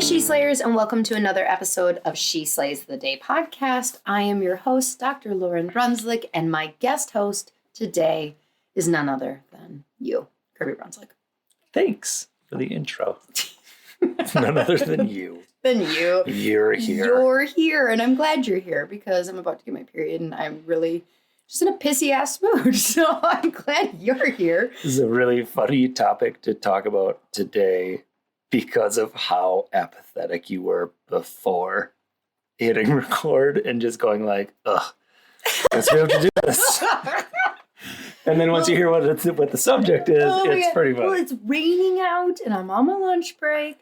Slayers, and welcome to another episode of She Slays the Day podcast. I am your host, Dr. Lauren Brunslick, and my guest host today is none other than you, Kirby Brunslick. Thanks for the intro. None other than you. Than you. You're here. You're here, and I'm glad you're here because I'm about to get my period, and I'm really just in a pissy-ass mood, so I'm glad you're here. This is a really funny topic to talk about today because of how apathetic you were before hitting record and just going like, ugh, guess we have to do this. And then once you hear what the subject is, it's pretty funny. Well, it's raining out and I'm on my lunch break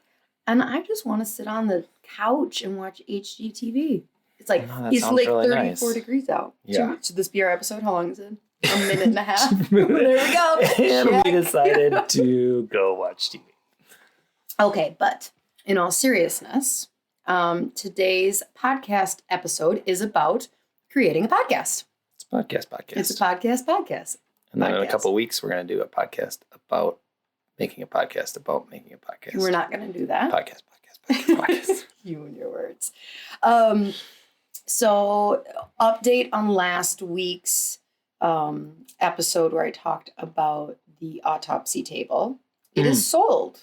and I just want to sit on the couch and watch HGTV. It's like, it's like really 34 nice. Degrees out. Yeah. Should this be our episode? How long is it? A minute and a half? There we go. And Check. we decided to go watch TV. Okay, but in all seriousness, today's podcast episode is about creating a podcast. It's a podcast. It's a podcast. And then in a couple of weeks, we're going to do a podcast about making a podcast about making a podcast. We're not going to do that. Podcast. You and your words. So update on last week's episode where I talked about the autopsy table. It is sold.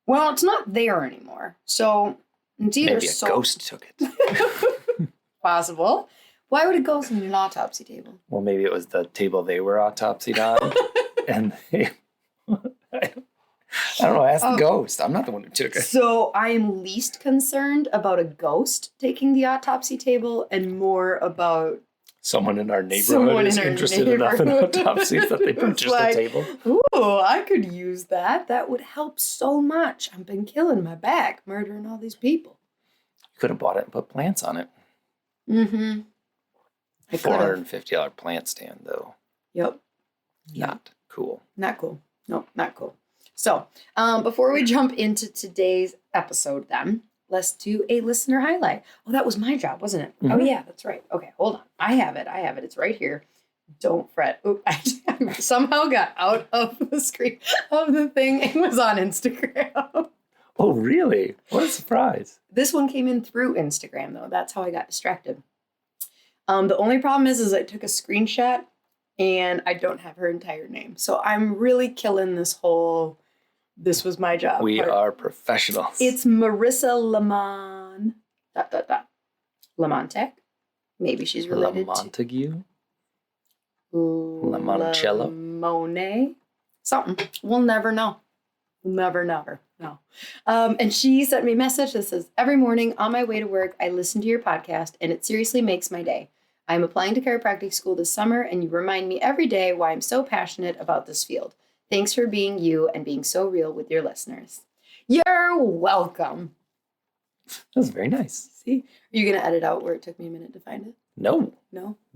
Well, it's not there anymore. So it's either maybe a ghost took it. Possible. Why would a ghost need an autopsy table? Well, maybe it was the table they were autopsied on. And they, I don't know, ask the ghost. I'm not the one who took it. So I am least concerned about a ghost taking the autopsy table and more about someone in our neighborhood is interested enough in autopsies that they purchased a table. Ooh, I could use that. That would help so much. I've been killing my back, murdering all these people. You could have bought it and put plants on it. Mm-hmm. $450 plant stand, though. Yep. Not cool. Not cool. No, not cool. So, before we jump into today's episode, then, let's do a listener highlight. Oh, that was my job, wasn't it? Mm-hmm. Oh, yeah, that's right. Okay, hold on. I have it. It's right here. Don't fret. Oh, I somehow got out of the screen of the thing and was on Instagram. Oh, really? What a surprise. This one came in through Instagram, though. That's how I got distracted. The only problem is I took a screenshot and I don't have her entire name. So I'm really killing this whole, this was my job. We are professionals. It's Marissa Lamont. Lamonte. Maybe she's related Lamontague? to Lamoncello? Monet. Something. We'll never know. Never. No. And she sent me a message that says, every morning on my way to work, I listen to your podcast and it seriously makes my day. I'm applying to chiropractic school this summer and you remind me every day why I'm so passionate about this field. Thanks for being you and being so real with your listeners. You're welcome. That's very nice. See? Are you going to edit out where it took me a minute to find it? No.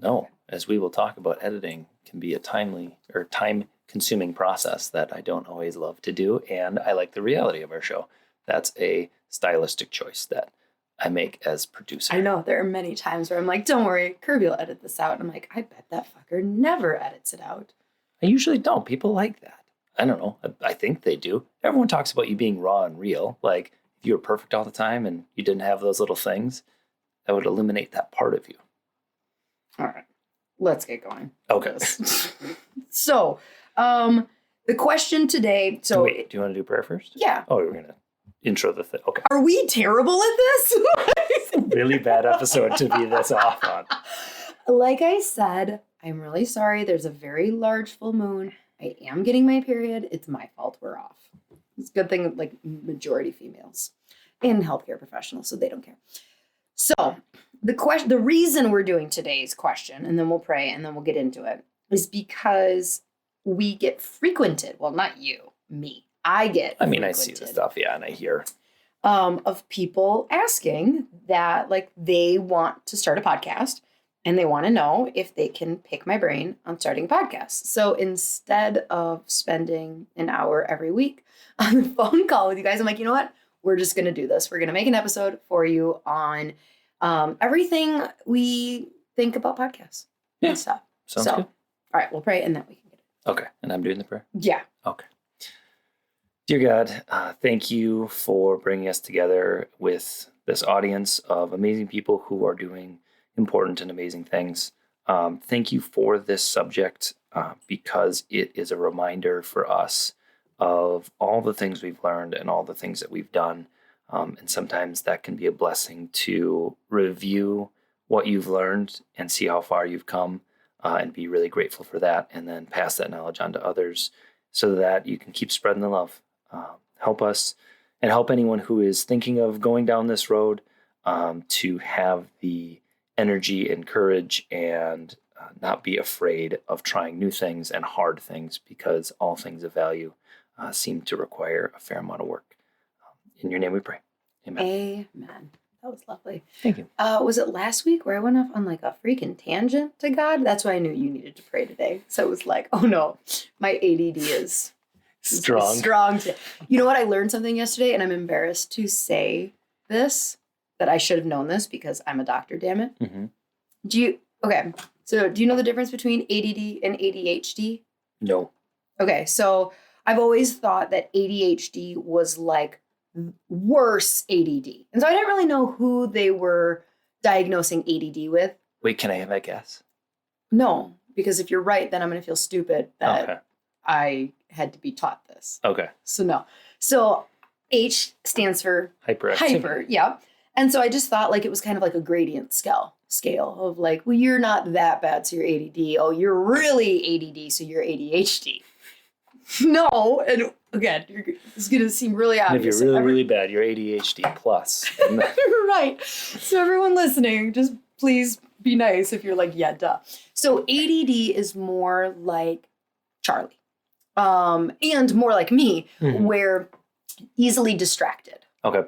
Okay. As we will talk about, editing can be a time-consuming process that I don't always love to do, and I like the reality of our show. That's a stylistic choice that I make as producer. I know. There are many times where I'm like, don't worry, Kirby will edit this out. And I'm like, I bet that fucker never edits it out. I usually don't. People like that. I don't know. I think they do. Everyone talks about you being raw and real. Like, if you were perfect all the time and you didn't have those little things, that would eliminate that part of you. All right. Let's get going. Okay. So, the question today. So, wait, do you want to do prayer first? Yeah. Oh, we're going to intro the thing. Okay. Are we terrible at this? It's a really bad episode to be this off on. Like I said, I'm really sorry. There's a very large full moon. I am getting my period. It's my fault. We're off. It's a good thing, like majority females and healthcare professionals, so they don't care. So the reason we're doing today's question, and then we'll pray, and then we'll get into it, is because we get frequented. Well, not you, me. I see the stuff, yeah, and I hear. Of people asking that, like, they want to start a podcast and they want to know if they can pick my brain on starting a podcast. So instead of spending an hour every week on the phone call with you guys, I'm like, you know what? We're just going to do this. We're going to make an episode for you on everything we think about podcasts and stuff. Sounds good. All right, we'll pray and then we can get it. Okay, and I'm doing the prayer? Yeah. Okay. Dear God, thank you for bringing us together with this audience of amazing people who are doing important and amazing things. Thank you for this subject because it is a reminder for us of all the things we've learned and all the things that we've done. And sometimes that can be a blessing to review what you've learned and see how far you've come and be really grateful for that, and then pass that knowledge on to others so that you can keep spreading the love. Help us and help anyone who is thinking of going down this road to have the energy and courage and not be afraid of trying new things and hard things, because all things of value seem to require a fair amount of work. In your name we pray. Amen. Amen. That was lovely. Thank you. Was it last week where I went off on like a freaking tangent to God? That's why I knew you needed to pray today. So it was like, oh no, my ADD is strong today. You know what? I learned something yesterday, and I'm embarrassed to say this, that I should have known this because I'm a doctor, damn it. Mm-hmm. So do you know the difference between ADD and ADHD? No. Okay, so I've always thought that ADHD was like worse ADD. And so I didn't really know who they were diagnosing ADD with. Wait, can I have a guess? No, because if you're right, then I'm going to feel stupid that I had to be taught this. Okay. So no. So H stands for Hyperactivity. hyper, yeah. And so I just thought like it was kind of like a gradient scale of like, well, you're not that bad, so you're ADD. Oh, you're really ADD, so you're ADHD. No, and again, it's going to seem really obvious. And if you're really bad, you're ADHD plus. Right. So everyone listening, just please be nice if you're like, yeah, duh. So ADD is more like Charlie, and more like me, where easily distracted. Okay.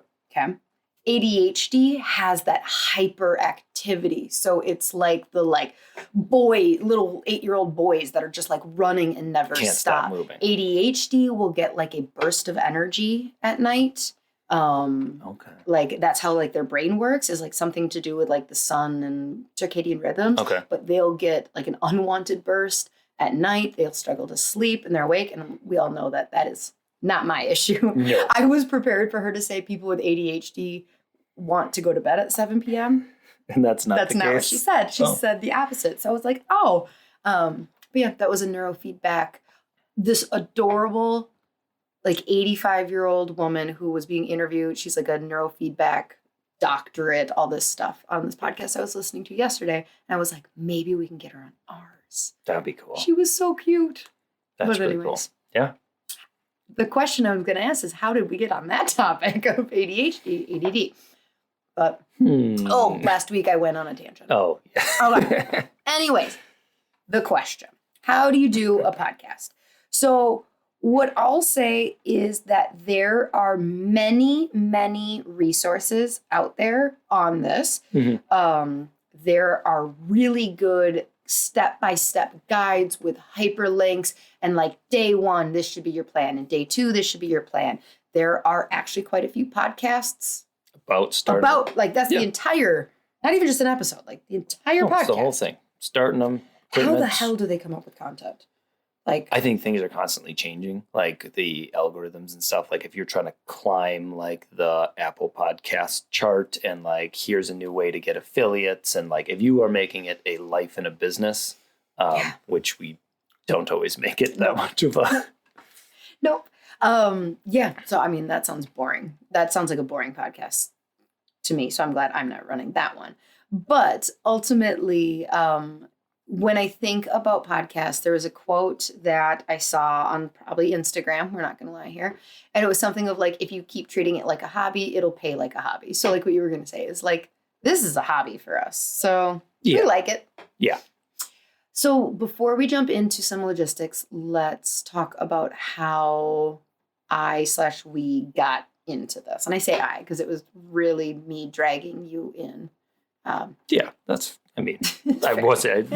ADHD has that hyperactivity. So it's like the little 8-year-old boys that are just like running and never Can't stop moving. ADHD will get like a burst of energy at night. Like that's how like their brain works, is like something to do with like the sun and circadian rhythms. Okay. But they'll get like an unwanted burst at night. They'll struggle to sleep and they're awake. And we all know that that is not my issue. No. I was prepared for her to say people with ADHD want to go to bed at 7 p.m. And that's not the case. What she said. She said the opposite. So I was like, but yeah, that was a neurofeedback. This adorable, like 85-year-old woman who was being interviewed. She's like a neurofeedback doctorate, all this stuff on this podcast I was listening to yesterday. And I was like, maybe we can get her on ours. That'd be cool. She was so cute. That's really cool. Yeah. The question I was going to ask is, how did we get on that topic of ADHD, ADD? But, last week I went on a tangent. Oh, yeah. Okay. Anyways, the question, how do you do a podcast? So what I'll say is that there are many, many resources out there on this. Mm-hmm. There are really good step-by-step guides with hyperlinks, and like day 1, this should be your plan, and day 2, this should be your plan. There are actually quite a few podcasts about like that's the entire, not even just an episode, like the entire podcast. It's the whole thing. Starting them. How the hell do they come up with content? Like, I think things are constantly changing, like the algorithms and stuff. Like if you're trying to climb like the Apple podcast chart, and like here's a new way to get affiliates, and like if you are making it a life and a business, which we don't always make it that much of a. Nope. So I mean, that sounds boring. That sounds like a boring podcast to me. So I'm glad I'm not running that one. But ultimately, when I think about podcasts, there was a quote that I saw on probably Instagram. We're not going to lie here. And it was something of like, if you keep treating it like a hobby, it'll pay like a hobby. So like what you were going to say is like, this is a hobby for us. So we like it. Yeah. So before we jump into some logistics, let's talk about how we got into this. And I say I, because it was really me dragging you in. It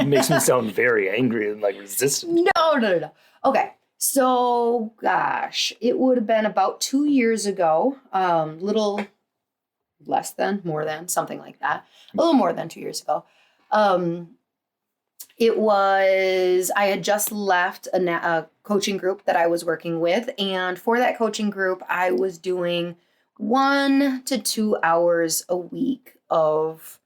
makes me sound very angry and like resistant. No. Okay. So, gosh, it would have been about 2 years ago, little less than, more than, something like that. A little more than 2 years ago. I had just left a coaching group that I was working with. And for that coaching group, I was doing 1 to 2 hours a week of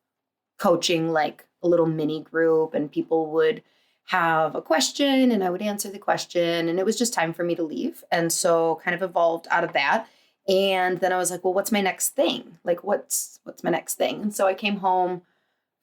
coaching, like a little mini group, and people would have a question and I would answer the question, and it was just time for me to leave. And so kind of evolved out of that. And then I was like, well, what's my next thing? Like, what's my next thing? And so I came home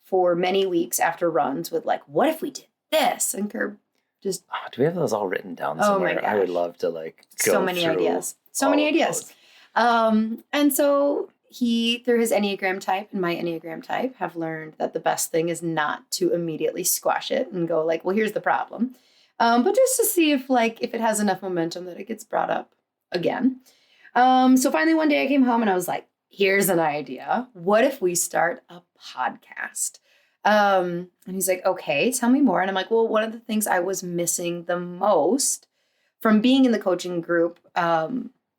for many weeks after runs with like, what if we did this? And Kirby just... Oh, do we have those all written down Oh somewhere? my gosh. I would love to like go so many through ideas. So all many of ideas. those. And so he, through his Enneagram type and my Enneagram type, have learned that the best thing is not to immediately squash it and go like, well, here's the problem. But just to see if it has enough momentum that it gets brought up again. So finally one day I came home and I was like, here's an idea. What if we start a podcast? And he's like, okay, tell me more. And I'm like, well, one of the things I was missing the most from being in the coaching group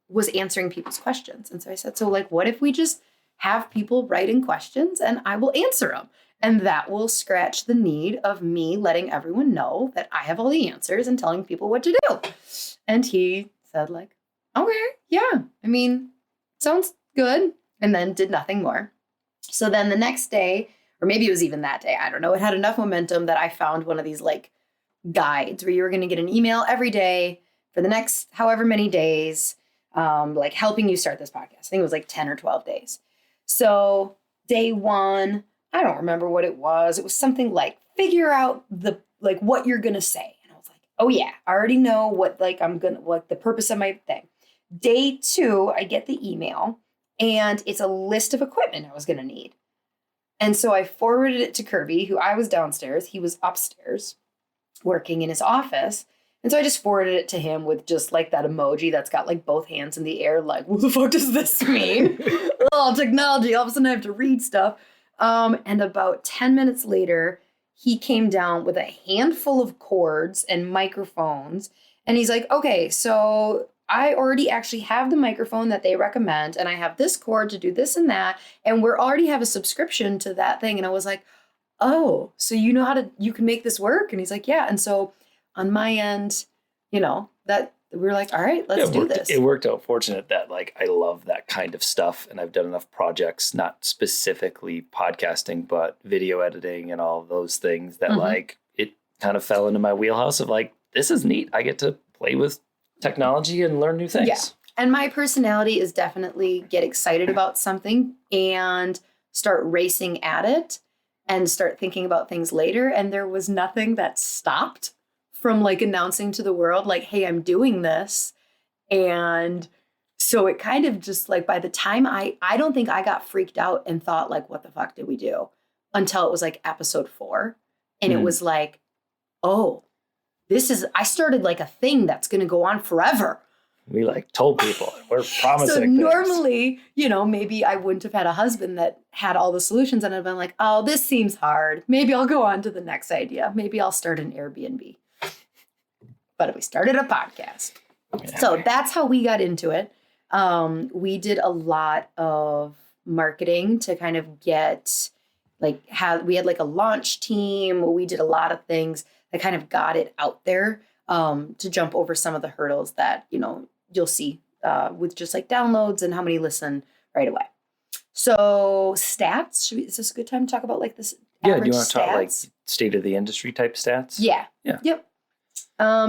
was answering people's questions. And so I said, so like, what if we just have people write in questions and I will answer them? And that will scratch the need of me letting everyone know that I have all the answers and telling people what to do. And he said like, okay, yeah, I mean, sounds good. And then did nothing more. So then the next day, or maybe it was even that day, I don't know, it had enough momentum that I found one of these like guides where you were going to get an email every day for the next however many days, like helping you start this podcast. I think it was like 10 or 12 days. So day 1, I don't remember what it was. It was something like figure out what you're going to say. And I was like, oh yeah, I already know what the purpose of my thing. Day 2, I get the email and it's a list of equipment I was going to need. And so I forwarded it to Kirby, who I was downstairs. He was upstairs working in his office. And so I just forwarded it to him with just like that emoji that's got like both hands in the air. Like, what the fuck does this mean? Oh, technology. All of a sudden I have to read stuff. And about 10 minutes later, he came down with a handful of cords and microphones. And he's like, okay, so I already actually have the microphone that they recommend, and I have this cord to do this and that, and we already have a subscription to that thing. And I was like, oh, so you can make this work? And he's like, yeah. And so on my end, that we were like, all right, let's do this. It worked out fortunate that like, I love that kind of stuff. And I've done enough projects, not specifically podcasting, but video editing and all of those things that like, it kind of fell into my wheelhouse of like, this is neat. I get to play with technology and learn new things. Yeah. And my personality is definitely get excited about something and start racing at it and start thinking about things later. And there was nothing that stopped from like announcing to the world, like, hey, I'm doing this. And so it kind of just like, by the time I don't think I got freaked out and thought like, what the fuck did we do? Until it was like episode 4. And it was like, oh, I started like a thing that's going to go on forever. We like told people we're promising. So normally, maybe I wouldn't have had a husband that had all the solutions and I'd been like, oh, this seems hard. Maybe I'll go on to the next idea. Maybe I'll start an Airbnb. But we started a podcast. Yeah. So that's how we got into it. We did a lot of marketing to kind of get we had like a launch team. We did a lot of things that kind of got it out there to jump over some of the hurdles that, you'll see with just like downloads and how many listen right away. So stats, is this a good time to talk about like this? Yeah, do you want to talk like state of the industry type stats? Yeah. Yeah. Yep.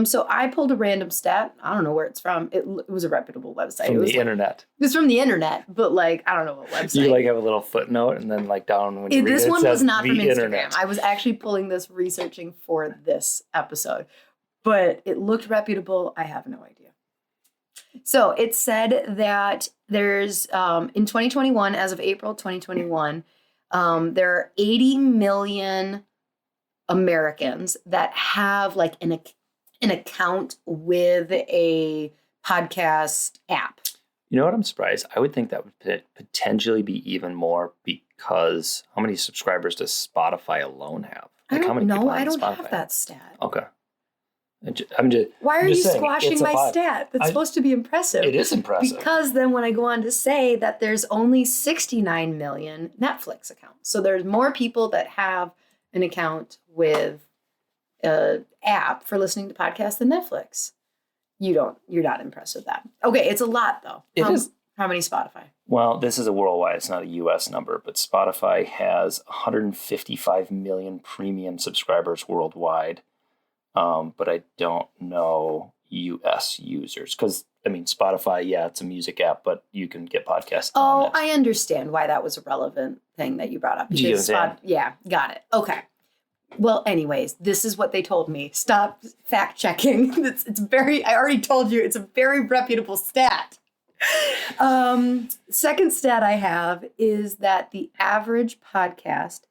So I pulled a random stat. I don't know where it's from. It was a reputable website. From the internet. It was from the internet, but like, I don't know what website. You like have a little footnote and then like down when you read this it, one was not from Instagram. Internet. I was actually pulling this researching for this episode, but it looked reputable. I have no idea. So it said that there's, in 2021, as of April 2021, there are 80 million Americans that have like an account with a podcast app. You know what? I'm surprised. I would think that would potentially be even more because how many subscribers does Spotify alone have? Like, how many know. I don't have that stat. Okay. I'm just. Why are you saying, squashing my stat? That's supposed to be impressive. It is impressive. Because then when I go on to say that there's only 69 million Netflix accounts. So there's more people that have an account with app for listening to podcasts than Netflix. You're not impressed with that. Okay, it's a lot though. It is. How many Spotify? Well, this is a worldwide, it's not a US number, but Spotify has 155 million premium subscribers worldwide. But I don't know US users because, I mean, Spotify, yeah, it's a music app, but you can get podcasts on it. I understand why that was a relevant thing that you brought up. Do you understand? Yeah, got it. Okay. Well, anyways, this is what they told me. Stop fact checking. I already told you, it's a very reputable stat. Second stat I have is that the average podcast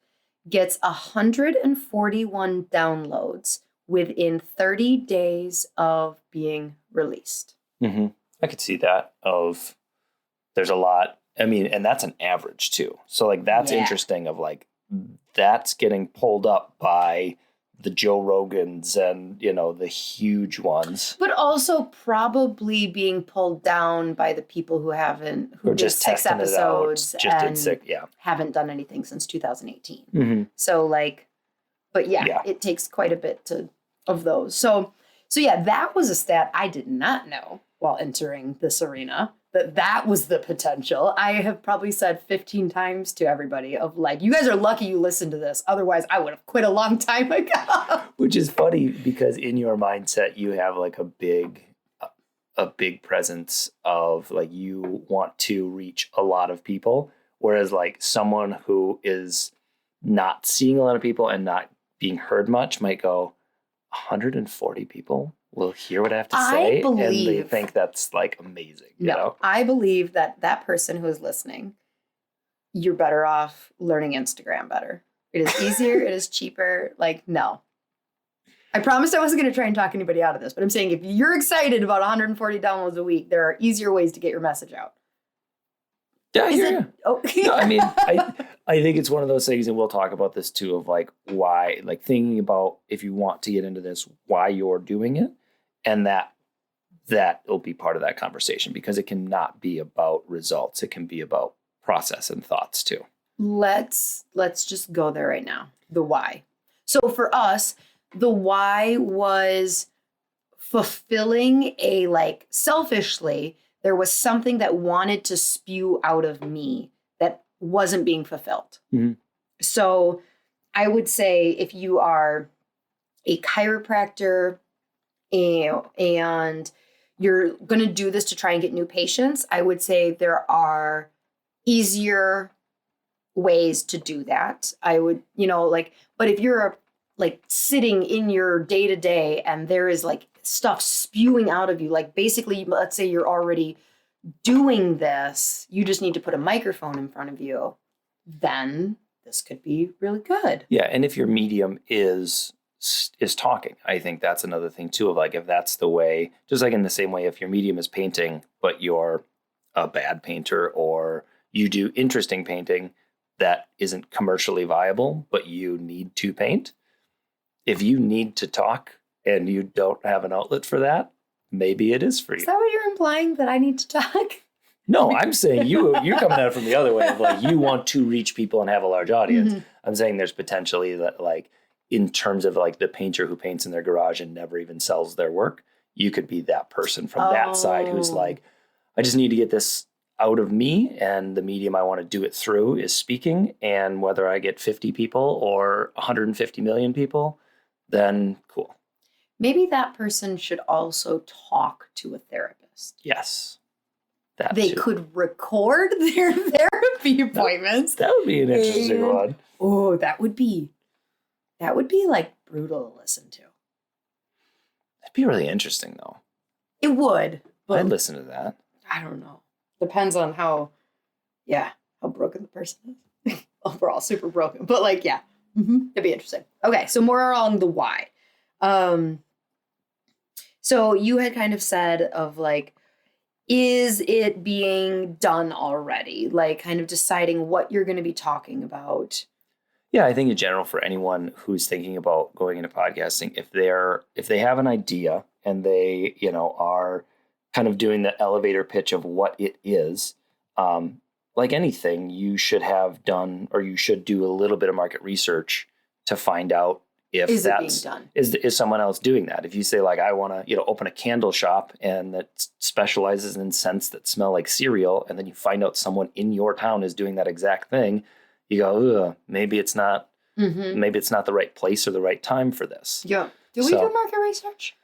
gets 141 downloads within 30 days of being released. Mm-hmm. I could see that there's a lot. I mean, and that's an average too. So like, that's interesting of like, that's getting pulled up by the Joe Rogans and, the huge ones. But also probably being pulled down by the people who did just 6 episodes and haven't done anything since 2018. Mm-hmm. So like, but it takes quite a bit of those. So yeah, that was a stat I did not know while entering this arena, that was the potential. I have probably said 15 times to everybody of like, you guys are lucky you listened to this. Otherwise, I would have quit a long time ago. Which is funny because in your mindset, you have like a big presence of like, you want to reach a lot of people. Whereas like someone who is not seeing a lot of people and not being heard much might go, 140 people will hear what I have to say, and they think that's like amazing. You know? I believe that person who is listening, you're better off learning Instagram better. It is easier. It is cheaper. Like, no. I promised I wasn't going to try and talk anybody out of this, but I'm saying if you're excited about 140 downloads a week, there are easier ways to get your message out. Yeah, I hear you. Oh. No, I mean, I think it's one of those things, and we'll talk about this too, of like why, like thinking about if you want to get into this, why you're doing it, and that will be part of that conversation because it cannot be about results. It can be about process and thoughts too. Let's just go there right now. The why. So for us, the why was fulfilling selfishly, there was something that wanted to spew out of me that wasn't being fulfilled. Mm-hmm. So I would say if you are a chiropractor and you're going to do this to try and get new patients, I would say there are easier ways to do that. I would, but if you're sitting in your day to day and there is stuff spewing out of you, basically, let's say you're already doing this, you just need to put a microphone in front of you, then this could be really good. Yeah. And if your medium is talking, I think that's another thing too, of if that's the way, just like in the same way, if your medium is painting, but you're a bad painter or you do interesting painting that isn't commercially viable, but you need to paint. If you need to talk and you don't have an outlet for that, maybe it is for you. Is that what you're implying, that I need to talk? No, I'm saying you're coming at it from the other way of you want to reach people and have a large audience. Mm-hmm. I'm saying there's potentially that in terms of the painter who paints in their garage and never even sells their work, you could be that person from that side who's I just need to get this out of me, and the medium I want to do it through is speaking, and whether I get 50 people or 150 million people, then cool. Maybe that person should also talk to a therapist. Yes. They could record their therapy appointments. That would be an interesting one. Oh, that would be brutal to listen to. That'd be really interesting though. It would. But I'd listen to that. I don't know. Depends on how broken the person is. We're all super broken, but it'd be interesting. Okay, so more along the why. So you had kind of said of is it being done already? Kind of deciding what you're going to be talking about. Yeah, I think in general for anyone who's thinking about going into podcasting, if they have an idea and they, are kind of doing the elevator pitch of what it is, like anything, you should have done, or you should do a little bit of market research to find out if Is it being that's done? is someone else doing that. If you say like, I want to, open a candle shop and that specializes in scents that smell like cereal, and then you find out someone in your town is doing that exact thing, you go, ugh, maybe it's not the right place or the right time for this. Yeah. Do we do market research?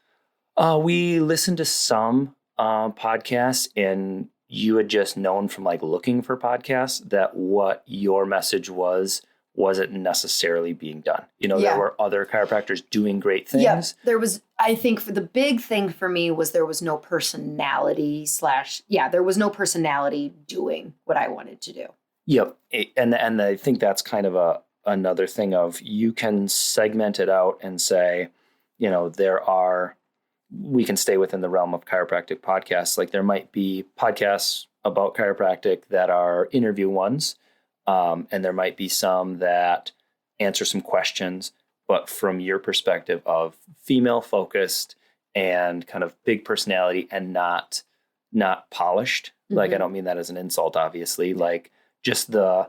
We listened to some podcasts, and you had just known from like looking for podcasts that what your message wasn't necessarily being done. There were other chiropractors doing great things. Yeah, there was, I think for the big thing for me was there was no personality there was no personality doing what I wanted to do. Yep. And I think that's kind of another thing of, you can segment it out and say, we can stay within the realm of chiropractic podcasts. Like there might be podcasts about chiropractic that are interview ones. And there might be some that answer some questions, but from your perspective of female focused and kind of big personality and not polished. Mm-hmm. Like, I don't mean that as an insult, obviously, like just a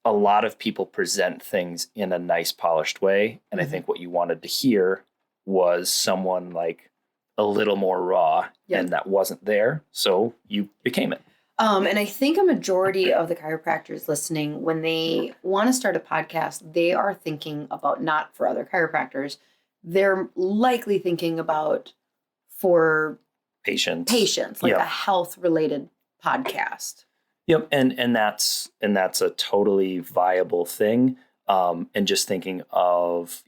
lot of people present things in a nice polished way. And I think what you wanted to hear was someone like a little more raw, and that wasn't there. So you became it. And I think a majority of the chiropractors listening, when they want to start a podcast, they are thinking about not for other chiropractors. They're likely thinking about for patients, like a health related podcast. Yep. And that's a totally viable thing. And just thinking of,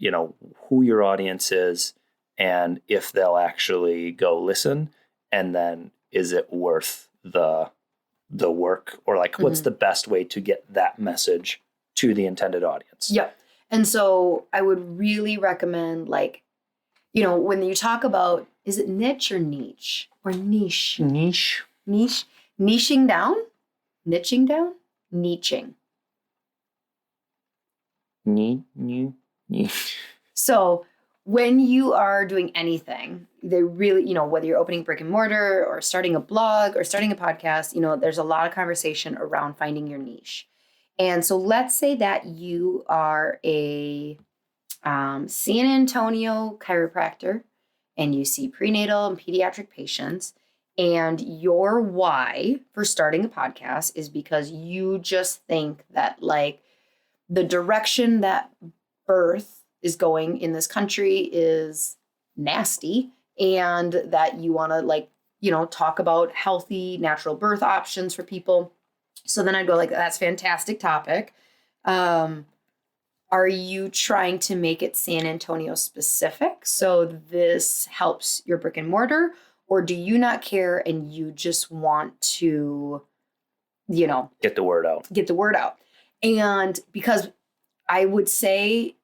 who your audience is and if they'll actually go listen, and then is it worth the work, or like what's the best way to get that message to the intended audience. Yep. And so I would really recommend, like, when you talk about, is it niche or niche or niche? Niching down, niching down, niching. So when you are doing anything, they really, whether you're opening brick and mortar or starting a blog or starting a podcast, there's a lot of conversation around finding your niche. And so let's say that you are a San Antonio chiropractor and you see prenatal and pediatric patients, and your why for starting a podcast is because you just think that like the direction that birth is going in this country is nasty, and that you want to talk about healthy natural birth options for people. So then I'd go like, that's a fantastic topic. Are you trying to make it San Antonio specific so this helps your brick and mortar, or do you not care and you just want to, get the word out? And because I would say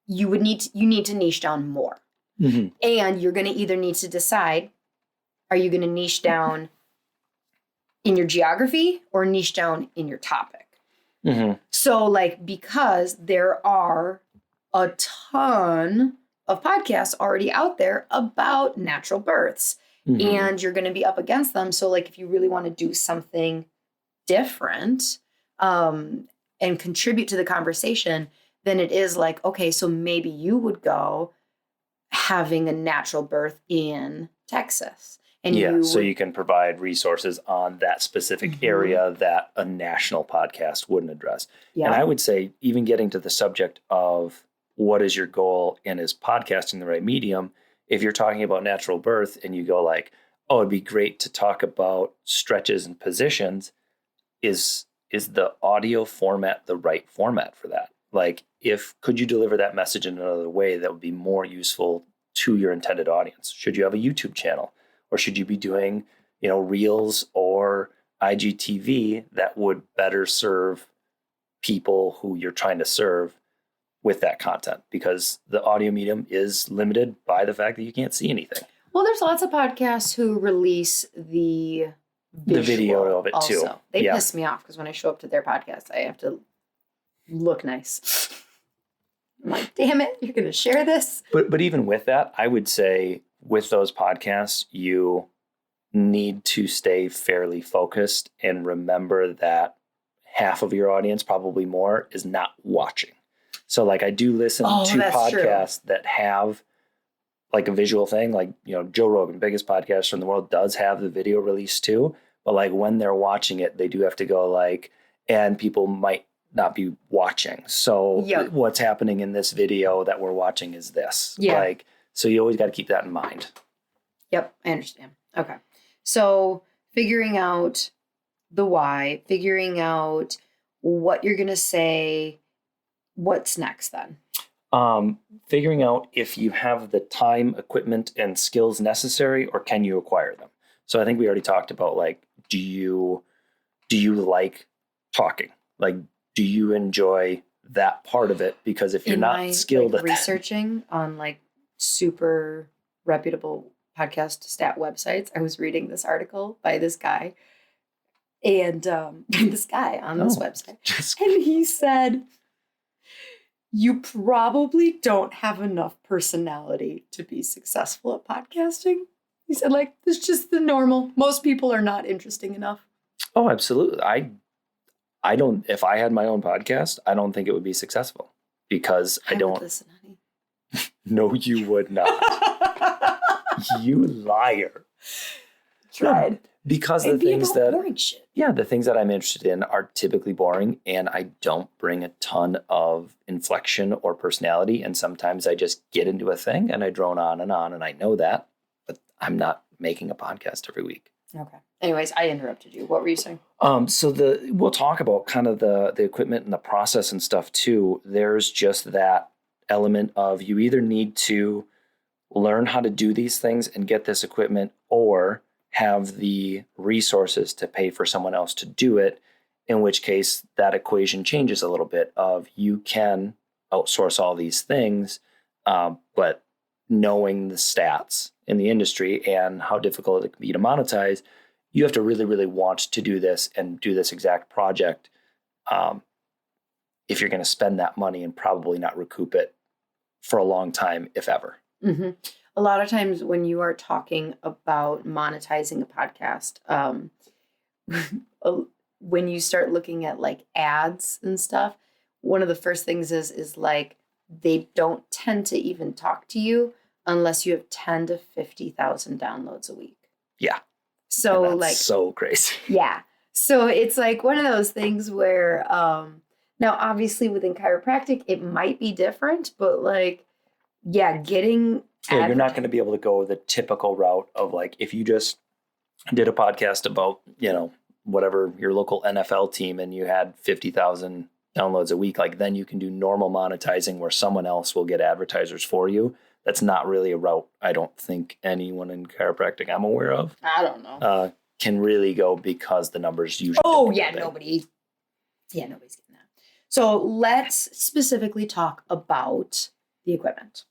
you need to niche down more. Mm-hmm. And you're going to either need to decide, are you going to niche down in your geography or niche down in your topic? Mm-hmm. So because there are a ton of podcasts already out there about natural births, and you're going to be up against them. So if you really want to do something different and contribute to the conversation, then it is okay, so maybe you would go having a natural birth in Texas. And so you can provide resources on that specific area that a national podcast wouldn't address. Yeah. And I would say even getting to the subject of what is your goal and is podcasting the right medium, if you're talking about natural birth and you go oh, it'd be great to talk about stretches and positions, is the audio format the right format for that? Could you deliver that message in another way that would be more useful to your intended audience? Should you have a YouTube channel? Or should you be doing, Reels or IGTV that would better serve people who you're trying to serve with that content? Because the audio medium is limited by the fact that you can't see anything. Well, there's lots of podcasts who release the video of it also too. They piss me off because when I show up to their podcast, I have to look nice. I'm like, damn it, you're going to share this? But even with that, I would say with those podcasts, you need to stay fairly focused and remember that half of your audience, probably more, is not watching. So like I do listen to that's podcasts that have like a visual thing, like, Joe Rogan, biggest podcaster in the world, does have the video release too. But like when they're watching it, they do have to go like, and people might not be watching. So what's happening in this video that we're watching is this. Yeah. Like, so you always got to keep that in mind. Yep. I understand. Okay. So figuring out the why, figuring out what you're going to say, what's next then? Figuring out if you have the time, equipment, and skills necessary, or can you acquire them? So I think we already talked about like, do you like talking? Like, do you enjoy that part of it? Because if you're not skilled at researching on like super reputable podcast stat websites, I was reading this article by this guy and this guy on this website, and he said, you probably don't have enough personality to be successful at podcasting. He said, like, it's just the normal. Most people are not interesting enough. Oh, absolutely. I don't, if I had my own podcast, I don't think it would be successful because I don't. Would listen, honey. No, you would not. You liar. Tried. Because the things the things that I'm interested in are typically boring, and I don't bring a ton of inflection or personality. And sometimes I just get into a thing and I drone on, and I know that, but I'm not making a podcast every week. Okay. Anyways, I interrupted you. What were you saying? So we'll talk about kind of the equipment and the process and stuff too. There's just that element of you either need to learn how to do these things and get this equipment, or have the resources to pay for someone else to do it, in which case that equation changes a little bit of you can outsource all these things, but knowing the stats in the industry and how difficult it can be to monetize, you have to really, really want to do this and do this exact project if you're going to spend that money and probably not recoup it for a long time, if ever. Mm-hmm. A lot of times when you are talking about monetizing a podcast, when you start looking at like ads and stuff, one of the first things is like, they don't tend to even talk to you unless you have 10 to 50,000 downloads a week. Yeah. So like, so crazy. Yeah. So it's like one of those things where, now obviously within chiropractic, it might be different, but like, you're not going to be able to go the typical route of like, if you just did a podcast about, whatever your local NFL team and you had 50,000 downloads a week, like then you can do normal monetizing where someone else will get advertisers for you. That's not really a route I don't think anyone in chiropractic I'm aware of. I don't know. Can really go because the numbers usually. Oh yeah, nobody's getting that. So let's specifically talk about the equipment.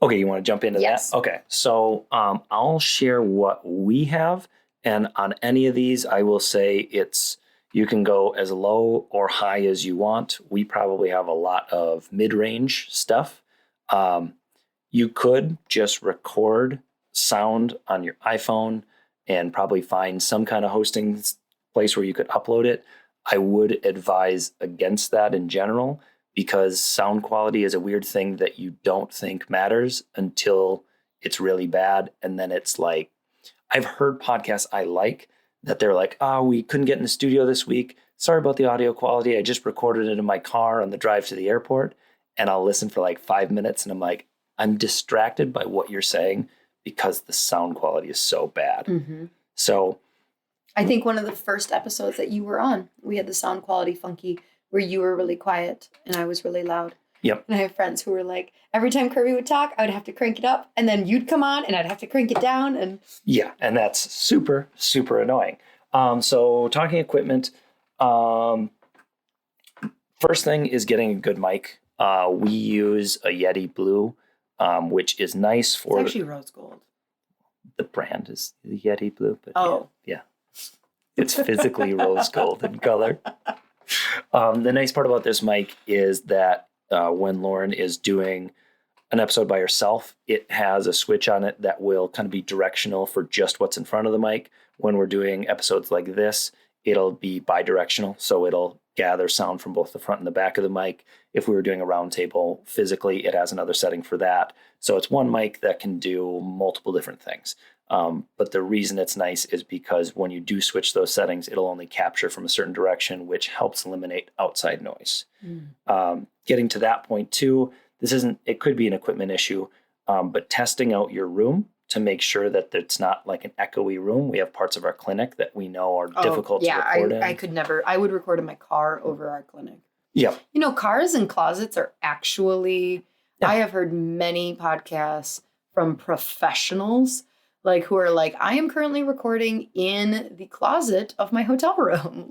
Okay, you want to jump into that? Okay, so I'll share what we have, and on any of these, I will say you can go as low or high as you want. We probably have a lot of mid-range stuff. You could just record sound on your iPhone and probably find some kind of hosting place where you could upload it. I would advise against that in general, because sound quality is a weird thing that you don't think matters until it's really bad. And then it's like, I've heard podcasts I like that they're like, we couldn't get in the studio this week. Sorry about the audio quality. I just recorded it in my car on the drive to the airport. And I'll listen for like 5 minutes and I'm like, I'm distracted by what you're saying because the sound quality is so bad. Mm-hmm. So I think one of the first episodes that you were on, we had the sound quality funky, where you were really quiet and I was really loud. Yep. And I have friends who were like, every time Kirby would talk, I would have to crank it up, and then you'd come on and I'd have to crank it down. And yeah, and that's super, super annoying. So talking equipment, first thing is getting a good mic. We use a Yeti Blue, which is nice for... It's actually rose gold. The brand is the Yeti Blue. But yeah. It's physically rose gold in color. The nice part about this mic is that when Lauren is doing an episode by herself, it has a switch on it that will kind of be directional for just what's in front of the mic. When we're doing episodes like this, it'll be bi-directional. So it'll gather sound from both the front and the back of the mic. If we were doing a round table physically, it has another setting for that. So it's one mic that can do multiple different things. But the reason it's nice is because when you do switch those settings, it'll only capture from a certain direction, which helps eliminate outside noise. Getting to that point too, it could be an equipment issue, but testing out your room to make sure that it's not like an echoey room. We have parts of our clinic that we know are difficult to record in. I would record in my car over our clinic. Yeah. Cars and closets are actually, I have heard many podcasts from professionals who are like, I am currently recording in the closet of my hotel room.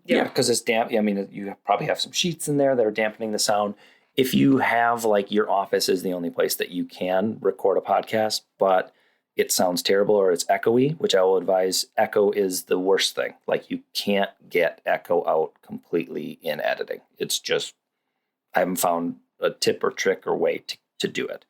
Yeah, because it's damp. I mean, you probably have some sheets in there that are dampening the sound. If you have your office is the only place that you can record a podcast, but it sounds terrible or it's echoey, which I will advise, echo is the worst thing. You can't get echo out completely in editing. It's just, I haven't found a tip or trick or way to do it.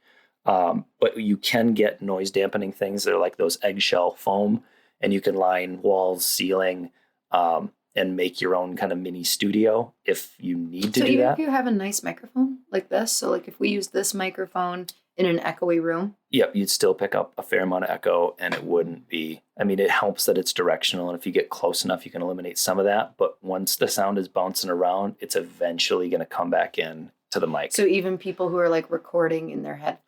But you can get noise dampening things. They're like those eggshell foam, and you can line walls, ceiling, and make your own kind of mini studio if you need to do that. So even if you have a nice microphone like this, so if we use this microphone in an echoey room. Yep, you'd still pick up a fair amount of echo, and it wouldn't be, it helps that it's directional, and if you get close enough, you can eliminate some of that. But once the sound is bouncing around, it's eventually going to come back in to the mic. So even people who are recording in their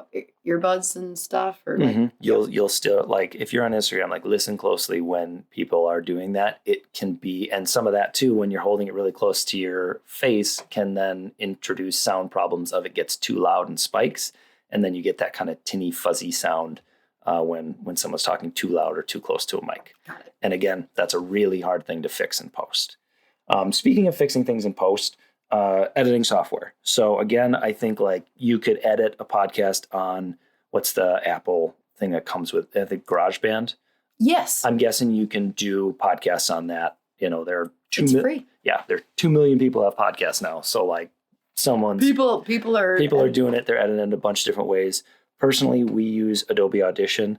earbuds and stuff, or you'll still if you're on Instagram, listen closely when people are doing that. It can be, and some of that too, when you're holding it really close to your face, can then introduce sound problems of it gets too loud and spikes, and then you get that kind of tinny fuzzy sound when someone's talking too loud or too close to a mic. Got it. And again, that's a really hard thing to fix in post. Speaking of fixing things in post. Editing software. So again, I think you could edit a podcast on what's the Apple thing that comes with, I think, GarageBand. Yes. I'm guessing you can do podcasts on that. There are it's free. Yeah, there are 2 million people have podcasts now. So people are doing it. They're editing a bunch of different ways. Personally, we use Adobe Audition.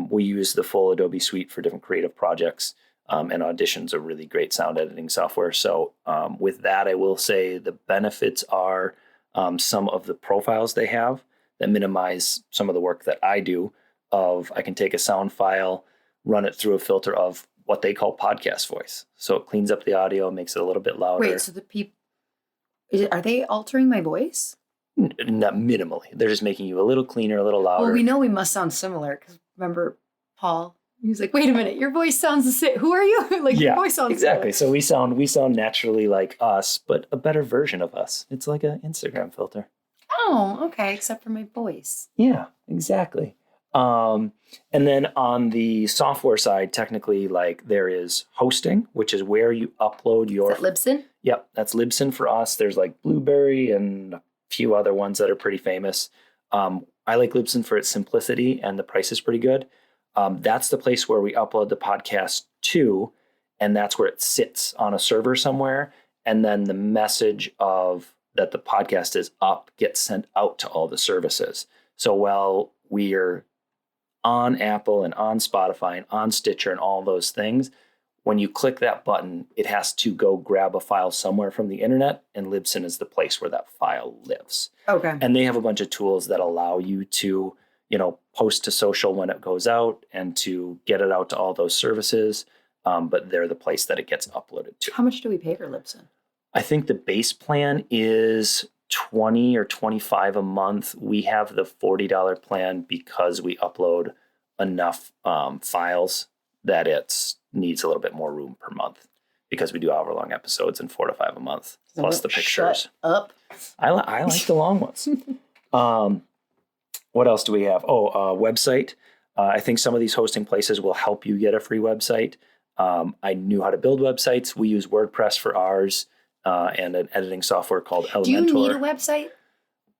We use the full Adobe suite for different creative projects. And Audition's a really great sound editing software. So with that, I will say the benefits are some of the profiles they have that minimize some of the work that I do. I can take a sound file, run it through a filter of what they call podcast voice. So it cleans up the audio, makes it a little bit louder. Wait, so the people, are they altering my voice? Not minimally. They're just making you a little cleaner, a little louder. Well, we know we must sound similar because remember Paul? He's like, wait a minute, your voice sounds the same. Who are you? Your voice sounds exactly. Similar. So we sound naturally like us, but a better version of us. It's like an Instagram filter. Oh, okay. Except for my voice. Yeah, exactly. And then on the software side, technically, there is hosting, which is where you upload your. Is that Libsyn? Yep, that's Libsyn for us. There's Blueberry and a few other ones that are pretty famous. I like Libsyn for its simplicity, and the price is pretty good. That's the place where we upload the podcast to, and that's where it sits on a server somewhere. And then the message of that the podcast is up gets sent out to all the services. So while we're on Apple and on Spotify and on Stitcher and all those things, when you click that button, it has to go grab a file somewhere from the internet, and Libsyn is the place where that file lives. Okay. And they have a bunch of tools that allow you to post to social when it goes out and to get it out to all those services. But they're the place that it gets uploaded to. How much do we pay for Libsyn? I think the base plan is $20 or $25 a month. We have the $40 plan because we upload enough files that it needs a little bit more room per month because we do hour-long episodes and 4 to 5 a month, plus the pictures. Shut up. I like the long ones. What else do we have? Website. I think some of these hosting places will help you get a free website. I knew how to build websites. We use WordPress for ours and an editing software called Elementor. Do you need a website?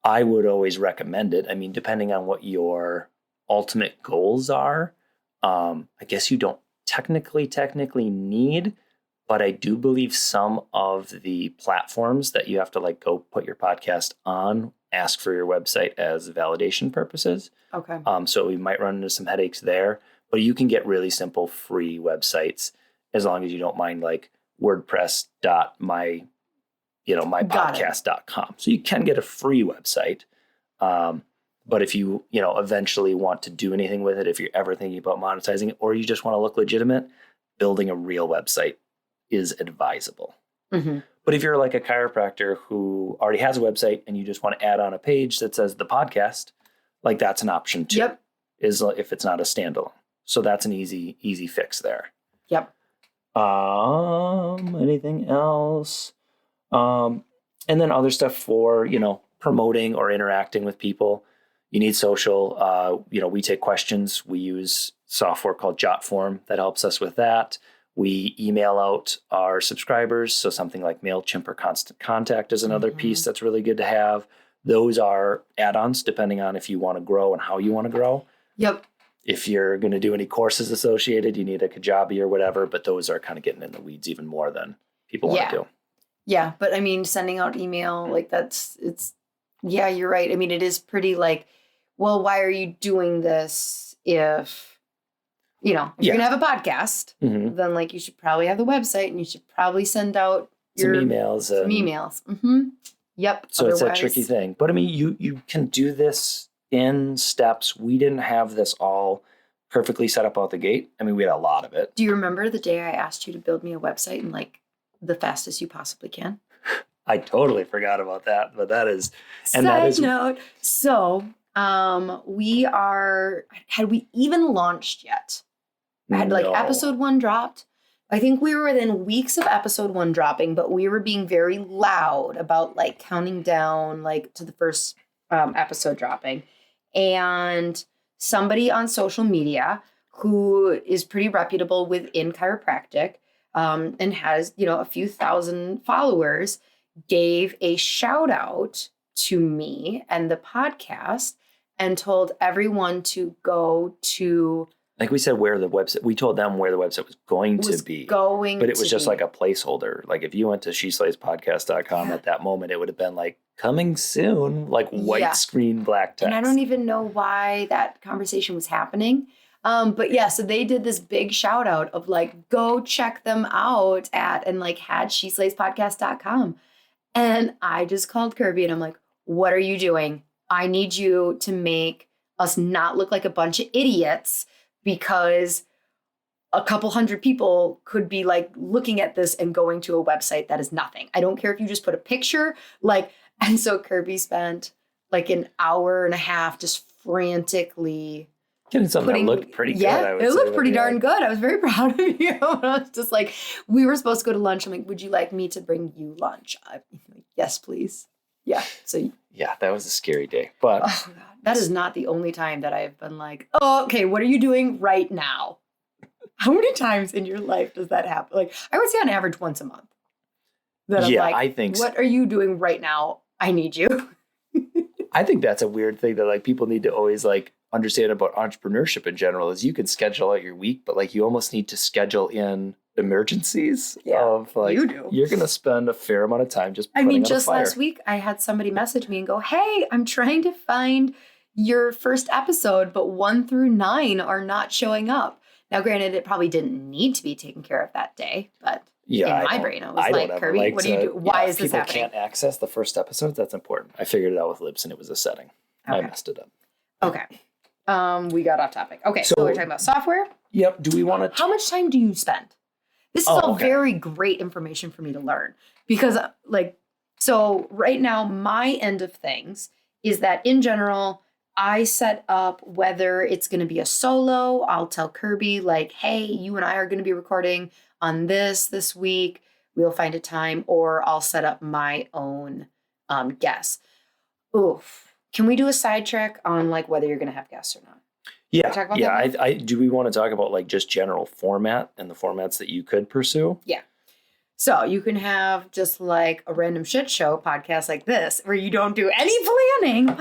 I would always recommend it. Depending on what your ultimate goals are, I guess you don't technically need, but I do believe some of the platforms that you have to go put your podcast on ask for your website as validation purposes. Okay. So we might run into some headaches there, but you can get really simple free websites as long as you don't mind WordPress.my mypodcast.com. So you can get a free website. But if you, eventually want to do anything with it, if you're ever thinking about monetizing it, or you just want to look legitimate, building a real website is advisable. Mm-hmm. But if you're like a chiropractor who already has a website and you just want to add on a page that says the podcast, like that's an option too. Yep. Is if it's not a standalone. So that's an easy fix there. Yep. Anything else? And then other stuff for, promoting or interacting with people. You need social. We take questions. We use software called Jotform that helps us with that. We email out our subscribers. So something like MailChimp or Constant Contact is another piece that's really good to have. Those are add-ons depending on if you want to grow and how you want to grow. Yep. If you're going to do any courses associated, you need a Kajabi or whatever, but those are kind of getting in the weeds even more than people want to do. Yeah. But I mean, sending out email, like you're right. I mean, it is pretty well, why are you doing this if you're going to have a podcast, then you should probably have the website and you should probably send out some emails. Mm-hmm. Yep. So it's a tricky thing. But I mean, you can do this in steps. We didn't have this all perfectly set up out the gate. I mean, we had a lot of it. Do you remember the day I asked you to build me a website in the fastest you possibly can? I totally forgot about that, but that is... Side note. So had we even launched yet? Had episode 1 dropped? I think we were within weeks of episode 1 dropping, but we were being very loud about counting down to the first episode dropping. And somebody on social media who is pretty reputable within chiropractic and has, a few thousand followers gave a shout out to me and the podcast and told everyone to go to... Like we said, where the website, we told them where the website was going to be. But it was just like a placeholder. Like if you went to sheslays.podcast.com at that moment, it would have been coming soon, white screen, black text. And I don't even know why that conversation was happening. But yeah, so they did this big shout out of go check them out at and had sheslays.podcast.com. And I just called Kirby and I'm like, what are you doing? I need you to make us not look like a bunch of idiots, because a couple hundred people could be looking at this and going to a website that is nothing. I don't care if you just put a picture, and so Kirby spent an hour and a half just frantically getting something that looked pretty good. Yeah, it looked pretty darn good. I was very proud of you. I was just we were supposed to go to lunch. I'm like, would you like me to bring you lunch? I'm like, yes, please. Yeah. So yeah, that was a scary day. But oh God, that is not the only time that I've been oh, okay, what are you doing right now? How many times in your life does that happen? I would say on average once a month. I think what are you doing right now? I need you. I think that's a weird thing that people need to always understand about entrepreneurship in general is you can schedule out your week, but you almost need to schedule in emergencies of you do. You're going to spend a fair amount of time just putting out a fire. Last week I had somebody message me and go, hey, I'm trying to find your first episode, but 1 through 9 are not showing up. Now, granted, it probably didn't need to be taken care of that day, but in my brain, I was Kirby, what do you do? Why is this happening? People can't access the first episodes. That's important. I figured it out with Libs and it was a setting. Okay. I messed it up. Okay. We got off topic. Okay. So we're talking about software. Yep. Do we want to? How much time do you spend? This is all very great information for me to learn because so right now, my end of things is that in general, I set up whether it's going to be a solo. I'll tell Kirby hey, you and I are going to be recording on this week. We'll find a time, or I'll set up my own guests. Oof. Can we do a sidetrack on whether you're going to have guests or not? Yeah. I do. We want to talk about just general format and the formats that you could pursue. Yeah. So you can have just a random shit show podcast like this where you don't do any planning.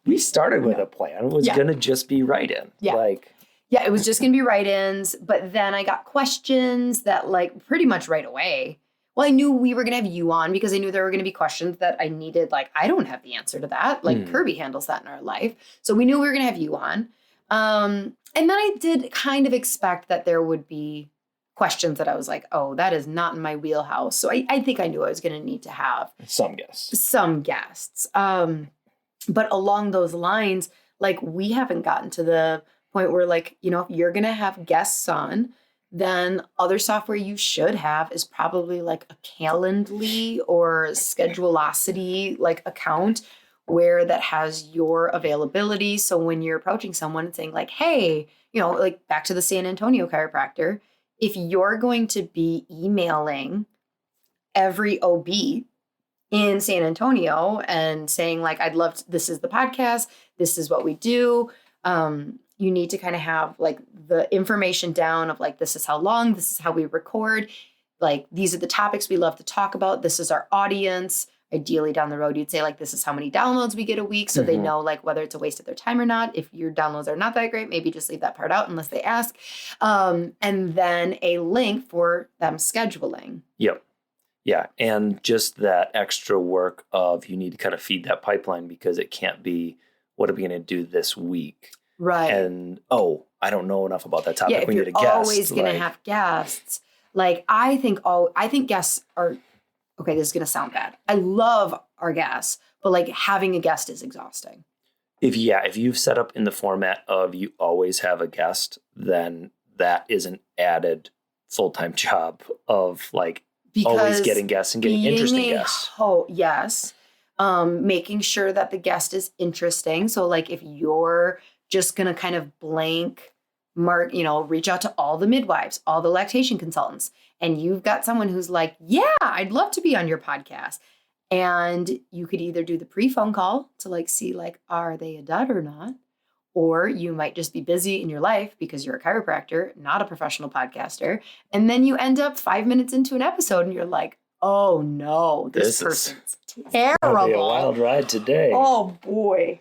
We started with a plan. It was going to just be write-in. Yeah. Yeah, it was just going to be write-ins. But then I got questions that pretty much right away. Well, I knew we were going to have you on because I knew there were going to be questions that I needed. I don't have the answer to that. Kirby handles that in our life. So we knew we were going to have you on. And then I did kind of expect that there would be questions that I was like, oh, that is not in my wheelhouse. So I think I knew I was going to need to have some guests. But along those lines, like we haven't gotten to the point where like, you know, if you're going to have guests on, then other software you should have is probably like a Calendly or Schedulosity like account where that has your availability. So when you're approaching someone and saying like, hey, you know, like back to the San Antonio chiropractor, if you're going to be emailing every OB in San Antonio and saying like, I'd love to, this is the podcast, this is what we do. You need to kind of have like the information down of like, this is how long, this is how we record. Like, these are the topics we love to talk about. This is our audience. Ideally down the road, you'd say like, this is how many downloads we get a week. So they know like whether it's a waste of their time or not. If your downloads are not that great, maybe just leave that part out unless they ask. And then a link for them scheduling. Yep. Yeah. And just that extra work of you need to kind of feed that pipeline because it can't be, what are we going to do this week? Right. And, oh, I don't know enough about that topic. Yeah, if we you're need a guest. always going to have guests, like I think guests are, okay, this is going to sound bad. I love our guests, but like having a guest is exhausting. If you've set up in the format of you always have a guest, then that is an added full-time job of like always getting guests and getting interesting guests. Oh, yes. Making sure that the guest is interesting. So like if you're just going to kind of blank mark, you know, reach out to all the midwives, all the lactation consultants, and you've got someone who's like, yeah, I'd love to be on your podcast. And you could either do the pre-phone call to like see like, are they a dud or not? Or you might just be busy in your life because you're a chiropractor, not a professional podcaster. And then you end up 5 minutes into an episode and you're like, oh no, this person's terrible. Be a wild ride today. Oh boy.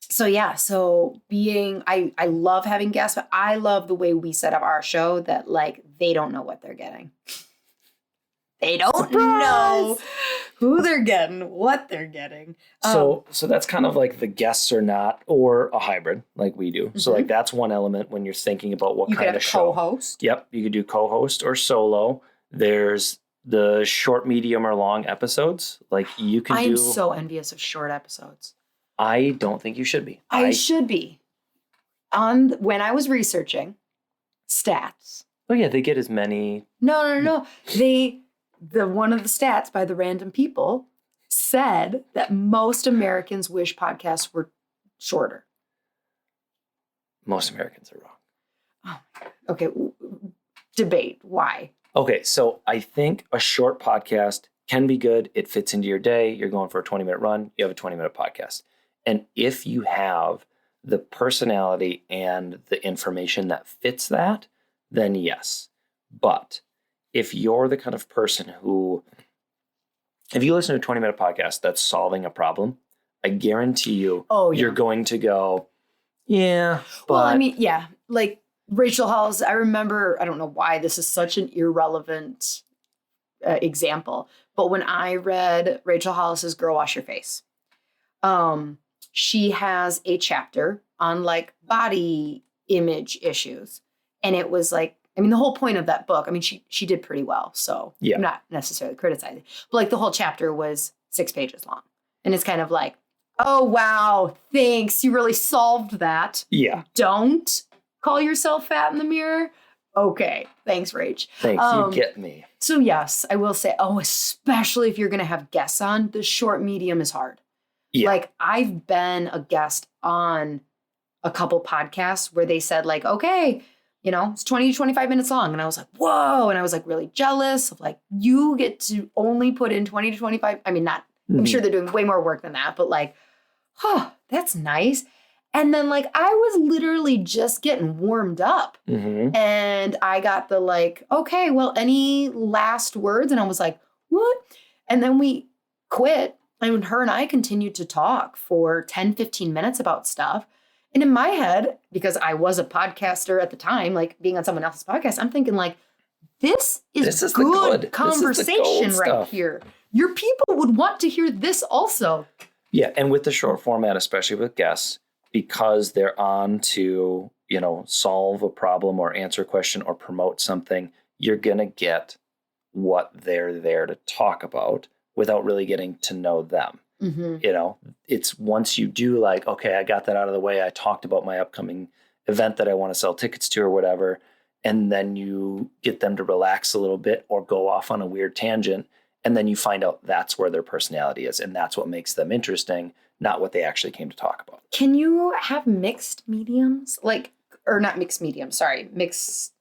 So yeah, so I love having guests, but I love the way we set up our show that like, they don't know what they're getting. They don't know who they're getting, what they're getting. So that's kind of like the guests or not, or a hybrid like we do. Mm-hmm. So like that's one element when you're thinking about what kind of show. You could have co-host. Yep, you could do co-host or solo. There's the short, medium, or long episodes. Like you can I'm so envious of short episodes. I don't think you should be. I should be. When I was researching stats. Oh yeah, they get as many. No. The one of the stats by the random people said that most Americans wish podcasts were shorter. Most Americans are wrong. Oh, okay. Debate. Why? Okay, so I think a short podcast can be good. It fits into your day. You're going for a 20-minute run. You have a 20-minute podcast. And if you have the personality and the information that fits that, then yes. But if you're the kind of person who, if you listen to a 20-minute podcast that's solving a problem, I guarantee you, you're going to go, yeah. But well, I mean, yeah, like Rachel Hollis, I remember, I don't know why this is such an irrelevant example, but when I read Rachel Hollis's Girl Wash Your Face, she has a chapter on like body image issues. And it was like, I mean, the whole point of that book, I mean, she did pretty well. So I'm not necessarily criticizing, but like the whole chapter was 6 pages long. And it's kind of like, oh, wow, thanks. You really solved that. Yeah. Don't call yourself fat in the mirror. Okay. Thanks, Rach. Thanks. You get me. So yes, I will say, especially if you're going to have guests on, the short medium is hard. Yeah. Like I've been a guest on a couple podcasts where they said like, okay, you know, it's 20 to 25 minutes long. And I was like, whoa. And I was like really jealous of like, you get to only put in 20 to 25. I mean, I'm sure they're doing way more work than that, but like, that's nice. And then like, I was literally just getting warmed up and I got the like, okay, well, any last words? And I was like, what? And then we quit. And her and I continued to talk for 10, 15 minutes about stuff. And in my head, because I was a podcaster at the time, like being on someone else's podcast, I'm thinking like, this is good conversation right here. Your people would want to hear this also. Yeah. And with the short format, especially with guests, because they're on to, solve a problem or answer a question or promote something, you're going to get what they're there to talk about without really getting to know them. It's once you do like, okay, I got that out of the way. I talked about my upcoming event that I want to sell tickets to or whatever. And then you get them to relax a little bit or go off on a weird tangent. And then you find out that's where their personality is. And that's what makes them interesting, not what they actually came to talk about. Can you have mixed mediums? Or not mixed mediums, sorry, mixed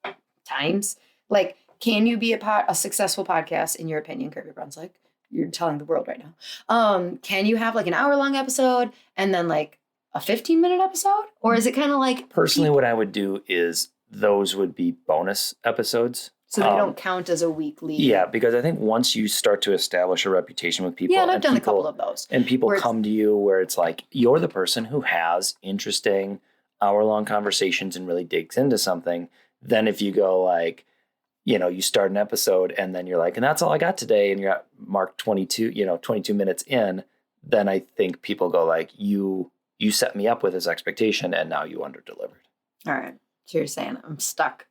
times? Like, can you be a successful podcast, in your opinion, Kirby Brunswick? You're telling the world right now. Can you have like an hour-long episode and then like a 15-minute episode? Or is it kind of like... Personally, what I would do is those would be bonus episodes. So they don't count as a weekly... Yeah, because I think once you start to establish a reputation with people... Yeah, and I've done a couple of those. And people come to you where it's like, you're the person who has interesting hour-long conversations and really digs into something. Then if you go like, you start an episode and then you're like, and that's all I got today, and you're at mark 22 minutes in, then I think people go like, you set me up with this expectation and now you underdelivered. All right. So you're saying I'm stuck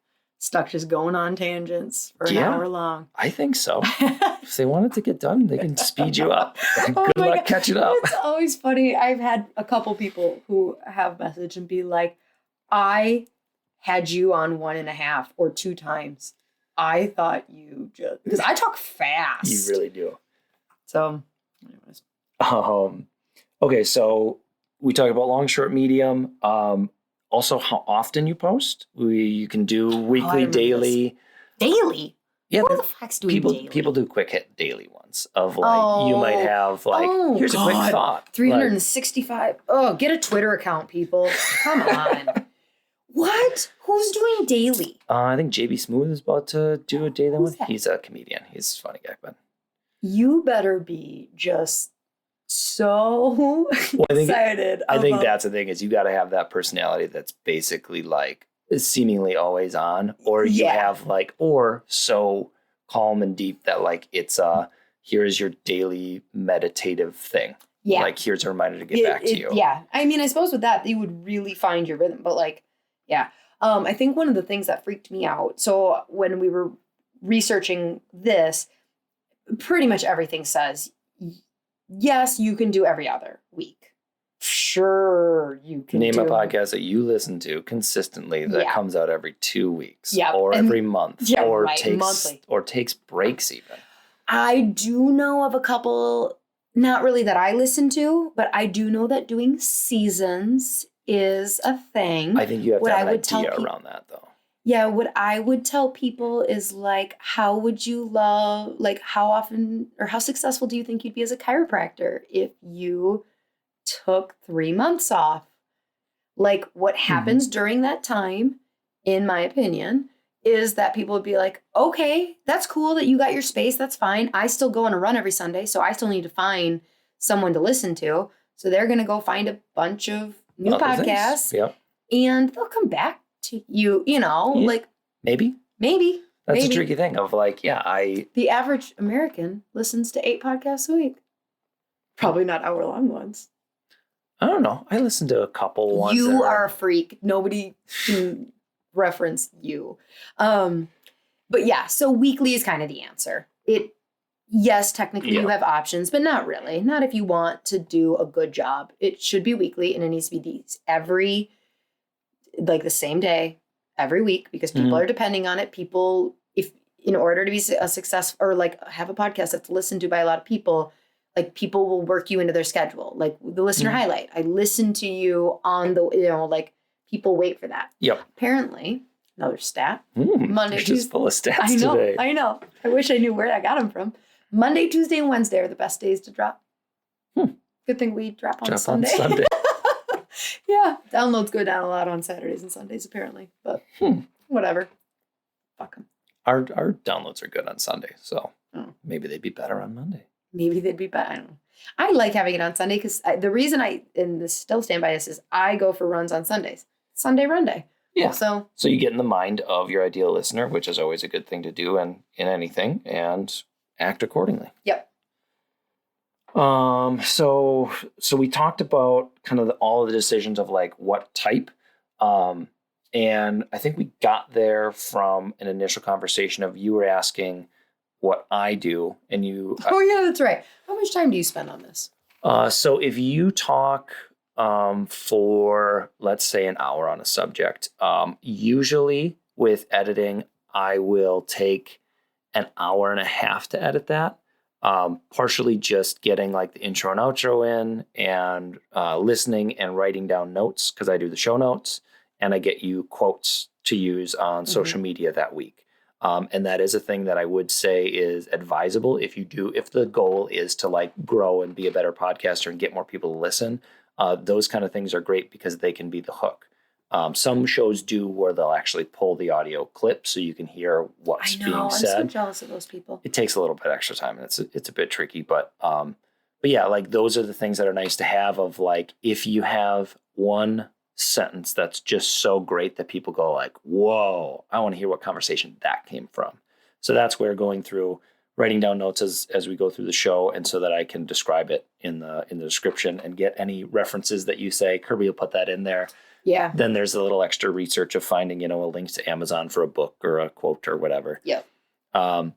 just going on tangents for an hour long. I think so. If they want it to get done, they can speed you up. Good luck catching up. It's always funny. I've had a couple people who have messaged and be like, I had you on 1.5 or 2 times. I thought you just... Because I talk fast. You really do. So, anyways. Okay, so we talked about long, short, medium. Also, how often you post. You can do weekly, daily. This. Daily? Yeah. Who the fuck's doing daily? People do quick hit daily ones of like, you might have like, here's a quick thought. 365. Get a Twitter account, people. Come on. What? Who's doing daily? I think JB Smooth is about to do a daily one. That? He's a comedian. He's a funny guy, but you better be just so excited. I think that's the thing is you got to have that personality that's basically like seemingly always on, or you have like, or so calm and deep that like it's here's your daily meditative thing. Yeah. Like here's a reminder to get back to you. Yeah. I mean, I suppose with that, you would really find your rhythm, but like, yeah. I think one of the things that freaked me out. So when we were researching this, pretty much everything says, yes, you can do every other week. Sure, you can name a podcast that you listen to consistently that comes out every 2 weeks or every month or takes breaks even. I do know of a couple, not really that I listen to, but I do know that doing seasons is a thing. I think you have to have an idea around that, though. Yeah, what I would tell people is like, how would you love, like how often or how successful do you think you'd be as a chiropractor if you took 3 months off? Like what happens during that time, in my opinion, is that people would be like, okay, that's cool that you got your space. That's fine. I still go on a run every Sunday, so I still need to find someone to listen to. So they're going to go find a bunch of new podcasts and they'll come back to you, like maybe that's a tricky thing of like, the average American listens to 8 podcasts a week. Probably not hour-long ones. I don't know. I listen to a couple ones. You are a freak. Nobody can reference you. But yeah, so weekly is kind of the answer. Yes, technically you have options, but not really. Not if you want to do a good job. It should be weekly, and it needs to be the same day, every week, because people are depending on it. People, if in order to be a success or like have a podcast that's listened to by a lot of people, like people will work you into their schedule. Like the listener highlight. I listen to you on the, like people wait for that. Yep. Apparently, another stat. Monday, Tuesday. Just full of stats today. I know. I wish I knew where I got them from. Monday, Tuesday, and Wednesday are the best days to drop. Good thing we drop on Sunday. Yeah, downloads go down a lot on Saturdays and Sundays apparently, but whatever. Fuck them. Our downloads are good on Sunday, so maybe they'd be better on Monday. Maybe they'd be better. I don't know. I like having it on Sunday because the reason and this still stand by this is I go for runs on Sundays. Sunday run day. Yeah. So you get in the mind of your ideal listener, which is always a good thing to do in anything, and act accordingly. Yep. So we talked about kind of all of the decisions of like what type. And I think we got there from an initial conversation of you were asking what I do, and you. Oh yeah, that's right. How much time do you spend on this? So if you talk for let's say an hour on a subject, usually with editing, I will take an hour and a half to edit that. Partially just getting like the intro and outro in and listening and writing down notes because I do the show notes and I get you quotes to use on social media that week. And that is a thing that I would say is advisable if the goal is to like grow and be a better podcaster and get more people to listen. Those kind of things are great because they can be the hook. Some shows do where they'll actually pull the audio clip so you can hear what's being said. I'm so jealous of those people. It takes a little bit extra time and it's a bit tricky, but yeah, like those are the things that are nice to have of like, if you have one sentence that's just so great that people go like, whoa, I want to hear what conversation that came from. So that's where going through writing down notes as we go through the show. And so that I can describe it in the description and get any references that you say, Kirby will put that in there. Yeah. Then there's a little extra research of finding, a link to Amazon for a book or a quote or whatever. Yep. And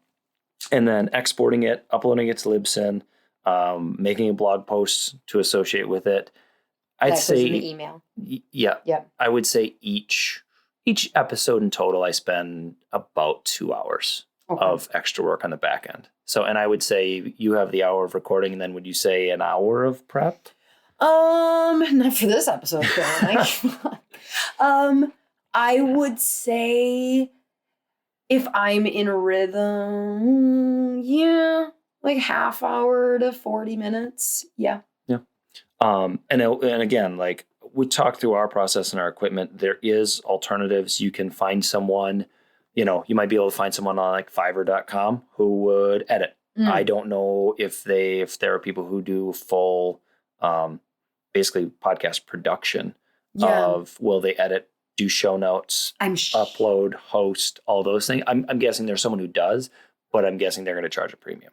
then exporting it, uploading it to Libsyn, making a blog post to associate with it. I'd say in the email. Yeah. Yep. I would say each episode in total, I spend about 2 hours of extra work on the back end. So, and I would say you have the hour of recording, and then would you say an hour of prep? Not for this episode, I would say if I'm in rhythm, like half hour to 40 minutes. Yeah. Yeah. And again, like we talked through our process and our equipment, there is alternatives. You can find someone, you might be able to find someone on like Fiverr.com who would edit. I don't know if there are people who do full, basically podcast production of, will they edit, do show notes, upload, host, all those things. I'm guessing there's someone who does, but I'm guessing they're going to charge a premium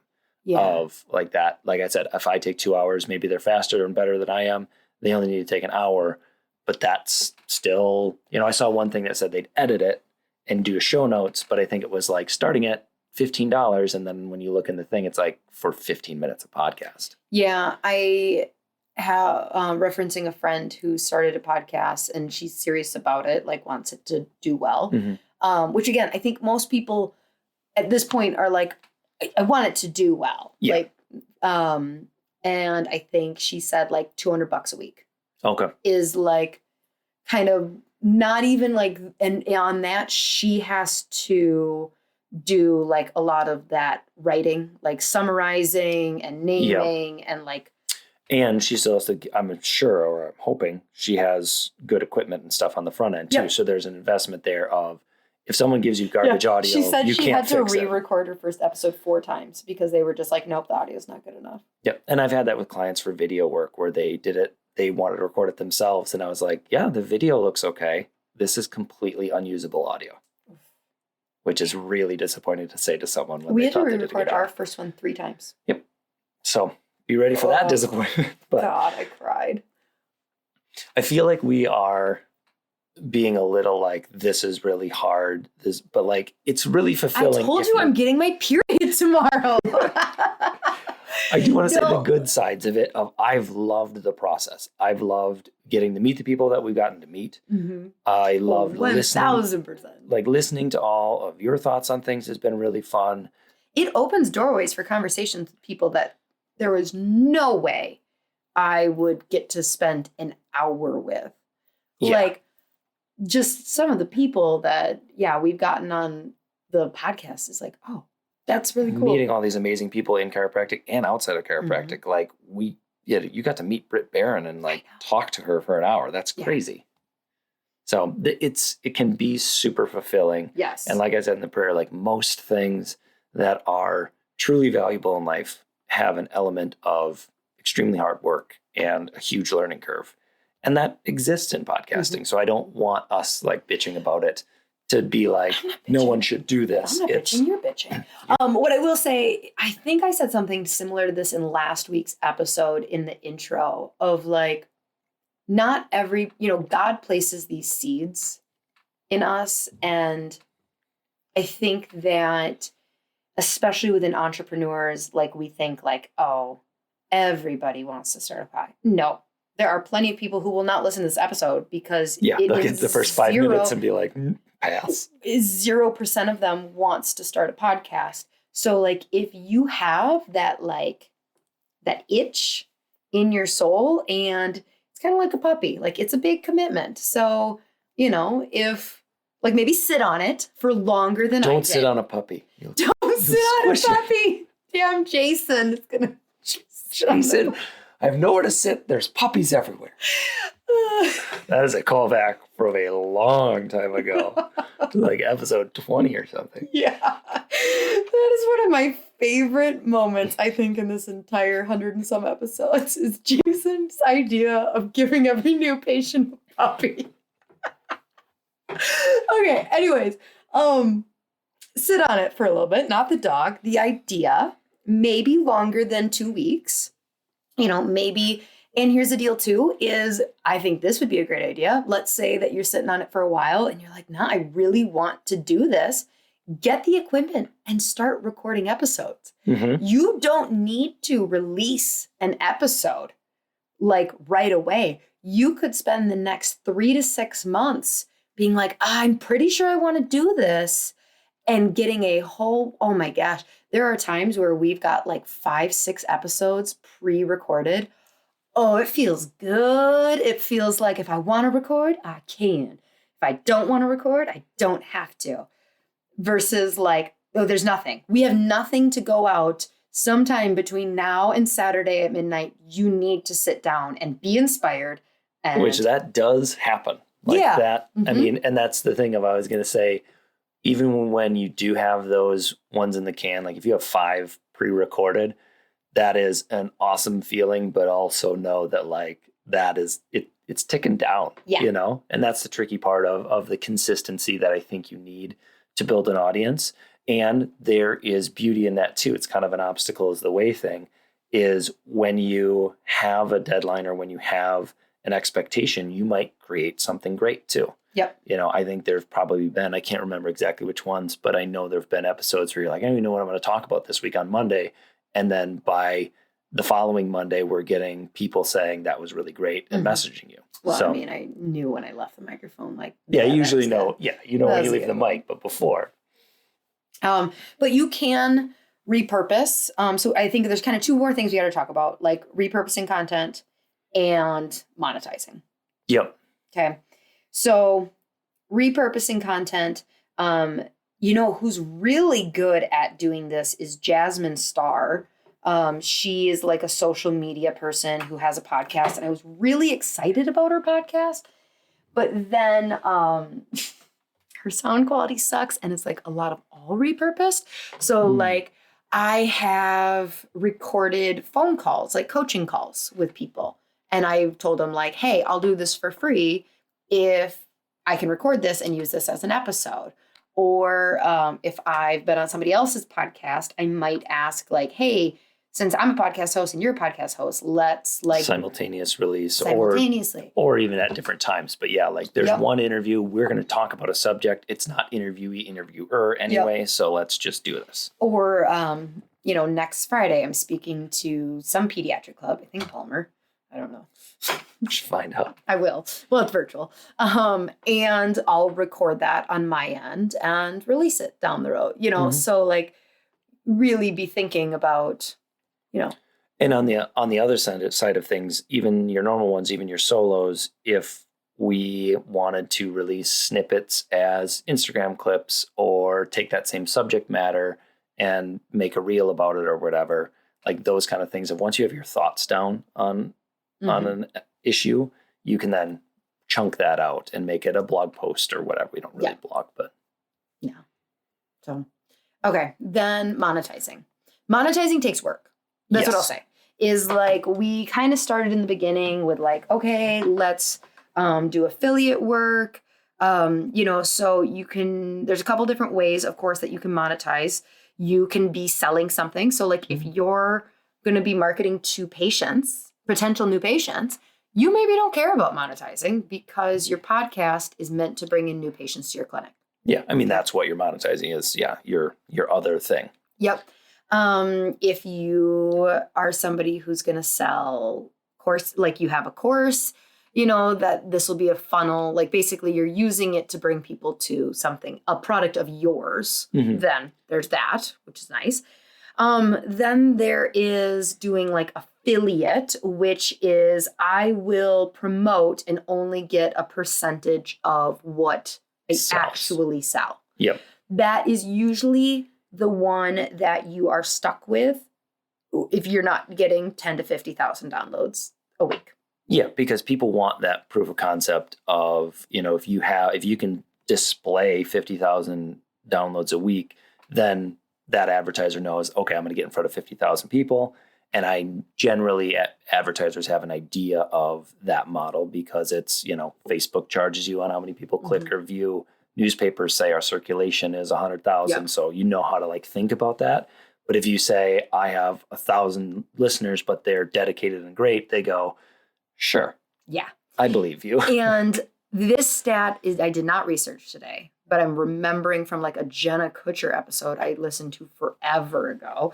of like that. Like I said, if I take 2 hours, maybe they're faster and better than I am. They only need to take an hour, but that's still, I saw one thing that said they'd edit it and do show notes, but I think it was like starting at $15. And then when you look in the thing, it's like for 15 minutes of podcast. Yeah. I have referencing a friend who started a podcast and she's serious about it, like wants it to do well. Which again, I think most people at this point are like, I want it to do well. Yeah. Like, and I think she said like $200 a week. Okay. Is like kind of not even like, and on that she has to do like a lot of that writing, like summarizing and naming and like. And she still has to, I'm sure, or I'm hoping she has good equipment and stuff on the front end too. So there's an investment there of, if someone gives you garbage audio, she said you she can't had to fix re-record her first episode 4 times because they were just like, nope, the audio's not good enough. Yep. And I've had that with clients for video work where they did it, they wanted to record it themselves. And I was like, yeah, the video looks okay. This is completely unusable audio, which is really disappointing to say to someone when we they had to thought they did a re-record good our job. first one 3 times. Yep. So be ready for that disappointment. But God, I cried. I feel like we are being a little like, this is really hard, but like it's really fulfilling. I told you I'm getting my period tomorrow. I do want to say the good sides of it. I've loved the process. I've loved getting to meet the people that we've gotten to meet. I loved listening. 1,000%. Like listening to all of your thoughts on things has been really fun. It opens doorways for conversations with people that there was no way I would get to spend an hour with. Like just some of the people that, we've gotten on the podcast is like, oh, that's really cool. Meeting all these amazing people in chiropractic and outside of chiropractic. Like you got to meet Britt Barron and like talk to her for an hour. That's crazy. So it can be super fulfilling. Yes. And like I said in the prayer, like most things that are truly valuable in life have an element of extremely hard work and a huge learning curve. And that exists in podcasting. So I don't want us like bitching about it to be like, no one should do this. I'm not bitching, you're bitching. What I will say, I think I said something similar to this in last week's episode in the intro of like, not every, God places these seeds in us. And I think that especially within entrepreneurs, like we think like, oh, everybody wants to start a podcast. No, there are plenty of people who will not listen to this episode because they'll get the first 5 minutes and be like, pass. 0% of them wants to start a podcast. So like if you have that like that itch in your soul, and it's kind of like a puppy, like it's a big commitment. So, if like maybe sit on it for longer than Don't sit on a puppy. Don't sit on a puppy. Damn, Jason is gonna. Jason, I have nowhere to sit. There's puppies everywhere. That is a callback from a long time ago, like episode 20 or something. Yeah, that is one of my favorite moments, I think, in this entire 100 and some episodes is Jason's idea of giving every new patient a puppy. Okay, anyways, sit on it for a little bit, not the dog. The idea, maybe longer than 2 weeks, maybe. And here's the deal too, is I think this would be a great idea. Let's say that you're sitting on it for a while and you're like, nah, I really want to do this. Get the equipment and start recording episodes. Mm-hmm. You don't need to release an episode like right away. You could spend the next 3 to 6 months being like, I'm pretty sure I want to do this, and getting a whole, oh my gosh, there are times where we've got like 5-6 episodes pre-recorded. Oh, it feels good. It feels like if I want to record, I can. If I don't want to record, I don't have to. Versus like, oh, there's nothing. We have nothing to go out. Sometime between now and Saturday at midnight, you need to sit down and be inspired. Which that does happen. Like that. Mm-hmm. I mean, and that's the thing of I was going to say, even when you do have those ones in the can, like if you have 5 pre-recorded, that is an awesome feeling, but also know that like that is it's ticking down, and that's the tricky part of the consistency that I think you need to build an audience. And there is beauty in that too. It's kind of an obstacle is the way thing is when you have a deadline or when you have an expectation, you might create something great too. Yep. I think there's probably been, I can't remember exactly which ones, but I know there've been episodes where you're like, I don't even know what I'm going to talk about this week on Monday. And then by the following Monday, we're getting people saying that was really great and messaging you. Well, so, I mean, I knew when I left the microphone, like, you usually know. Yeah. When you leave the mic, but before. But you can repurpose. So I think there's kind of 2 more things we got to talk about, like repurposing content and monetizing. Yep. Okay. So repurposing content, who's really good at doing this is Jasmine Starr. She is like a social media person who has a podcast, and I was really excited about her podcast, but then her sound quality sucks, and it's like a lot of all repurposed. So like I have recorded phone calls, like coaching calls with people, and I told them like, hey, I'll do this for free if I can record this and use this as an episode. Or if I've been on somebody else's podcast, I might ask like, hey, since I'm a podcast host and you're a podcast host, let's like simultaneous release simultaneously. Or even at different times. But yeah, like there's one interview, we're going to talk about a subject. It's not interviewee, interviewer anyway. So let's just do this. Or, next Friday, I'm speaking to some pediatric club. I think Palmer. I don't know. Should find out. I will. Well, it's virtual. And I'll record that on my end and release it down the road, so like really be thinking about, And on the other side of things, even your normal ones, even your solos, if we wanted to release snippets as Instagram clips or take that same subject matter and make a reel about it or whatever, like those kind of things. And once you have your thoughts down on an issue, you can then chunk that out and make it a blog post or whatever. We don't really blog, but. Yeah. So, okay. Then monetizing. Monetizing takes work. That's what I'll say. Is like, we kind of started in the beginning with like, okay, let's do affiliate work. So there's a couple different ways, of course, that you can monetize. You can be selling something. So like if you're going to be marketing to patients, potential new patients, you maybe don't care about monetizing because your podcast is meant to bring in new patients to your clinic. Yeah. I mean, that's what you're monetizing is, your other thing. Yep. If you are somebody who's going to sell course, like you have a course, that this will be a funnel, like basically you're using it to bring people to a product of yours. Then there's that, which is nice. Then there is doing like affiliate, which is I will promote and only get a percentage of what I actually sell. Yep. That is usually the one that you are stuck with if you're not getting 10 to 50,000 downloads a week. Yeah, because people want that proof of concept of, if you can display 50,000 downloads a week, then that advertiser knows, okay, I'm going to get in front of 50,000 people. And advertisers have an idea of that model because it's, Facebook charges you on how many people click or view. Newspapers say our circulation is 100,000. So you know how to like think about that. But if you say I have 1,000 listeners, but they're dedicated and great, they go, sure. Yeah. I believe you. And this stat I did not research today, but I'm remembering from like a Jenna Kutcher episode I listened to forever ago.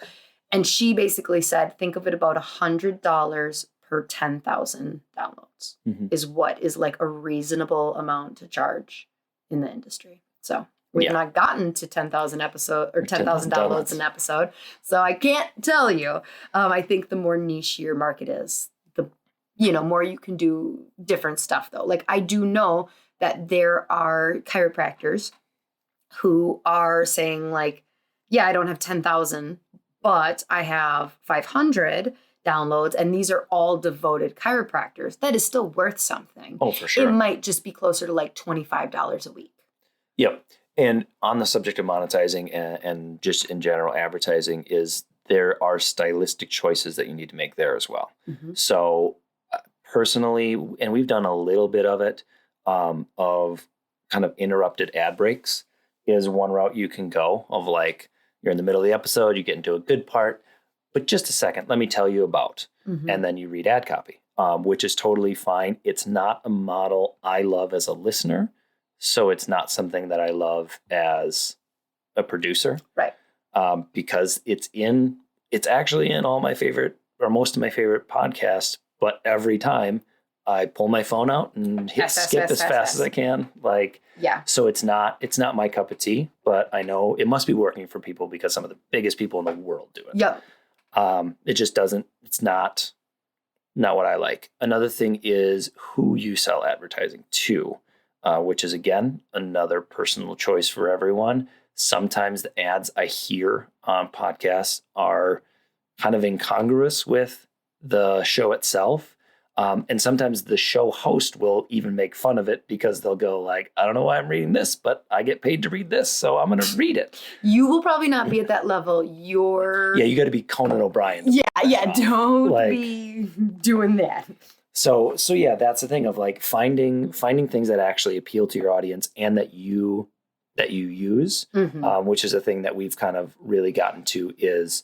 And she basically said, think of it about $100 per 10,000 downloads is what is like a reasonable amount to charge in the industry. So we've not gotten to 10,000 episode or 10,000 downloads an episode. So I can't tell you. I think the more niche your market is, the more you can do different stuff though. Like I do know that there are chiropractors who are saying like, I don't have 10,000, but I have 500 downloads, and these are all devoted chiropractors. That is still worth something. Oh, for sure. It might just be closer to like $25 a week. Yep. And on the subject of monetizing and just in general advertising is there are stylistic choices that you need to make there as well. So personally, and we've done a little bit of it, of kind of interrupted ad breaks is one route you can go of like, you're in the middle of the episode, you get into a good part, but just a second, let me tell you about, and then you read ad copy, which is totally fine. It's not a model I love as a listener, so it's not something that I love as a producer, right? Because it's actually in all my favorite or most of my favorite podcasts, but every time I pull my phone out and hit skip as fast as I can. So it's not my cup of tea, but I know it must be working for people because some of the biggest people in the world do it. Yep. It just it's not what I like. Another thing is who you sell advertising to, which is again, another personal choice for everyone. Sometimes the ads I hear on podcasts are kind of incongruous with the show itself. And sometimes the show host will even make fun of it because they'll go like, I don't know why I'm reading this, but I get paid to read this, so I'm going to read it. You will probably not be at that level. You got to be Conan O'Brien. Don't be doing that. So yeah, that's the thing of like finding things that actually appeal to your audience and that you use, which is a thing that we've kind of really gotten to is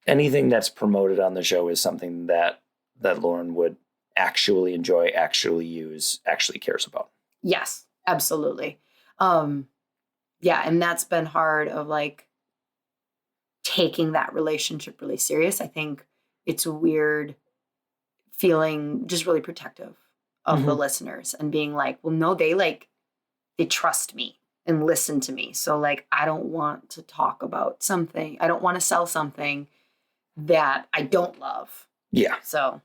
anything that's promoted on the show is something that Lauren would actually enjoy, actually use, actually cares about. Yes, absolutely. And that's been hard of like taking that relationship really serious. I think it's weird feeling just really protective of the listeners and being like, well, no, they trust me and listen to me. So like, I don't want to talk about something. I don't want to sell something that I don't love. Yeah. So,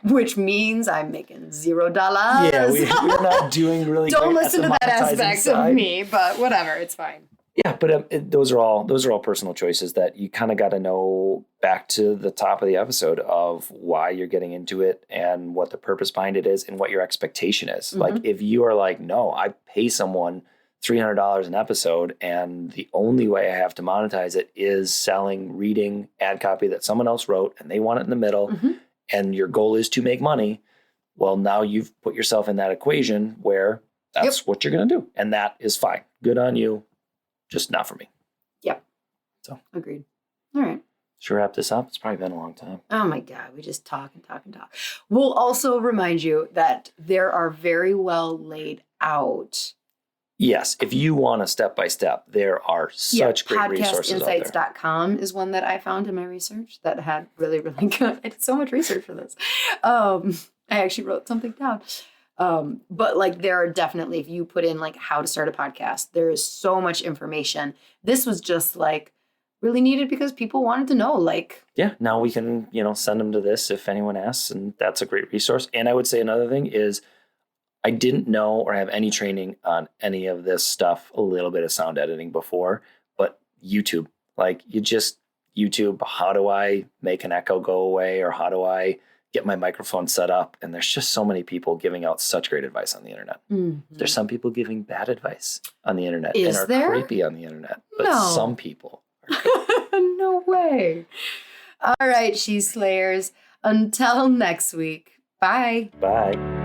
which means I'm making $0. Yeah, we're not doing really. Don't great listen to that aspect of me, but whatever, it's fine. Yeah, but those are all personal choices that you kind of got to know back to the top of the episode of why you're getting into it and what the purpose behind it is and what your expectation is. Like if you are like, no, I pay someone $300 an episode and the only way I have to monetize it is reading ad copy that someone else wrote and they want it in the middle and your goal is to make money, Well, now you've put yourself in that equation where that's what you're going to do. And that is fine. Good on you. Just not for me. Yep. So agreed. All right. Should we wrap this up? It's probably been a long time. Oh my God. We just talk and talk and talk. We'll also remind you that there are very well laid out. Yes. If you want a step-by-step, there are such great resources out there. Podcastinsights.com is one that I found in my research that had really, really good. I did so much research for this. I actually wrote something down. But like there are definitely, if you put in like how to start a podcast, there is so much information. This was just like really needed because people wanted to know, like. Yeah, now we can, send them to this if anyone asks, and that's a great resource. And I would say another thing is I didn't know or have any training on any of this stuff, a little bit of sound editing before, but YouTube, like YouTube, how do I make an echo go away, or how do I get my microphone set up? And there's just so many people giving out such great advice on the internet. Mm-hmm. There's some people giving bad advice on the internet and are creepy on the internet, but some people are No way. All right, She Slayers. Until next week. Bye. Bye.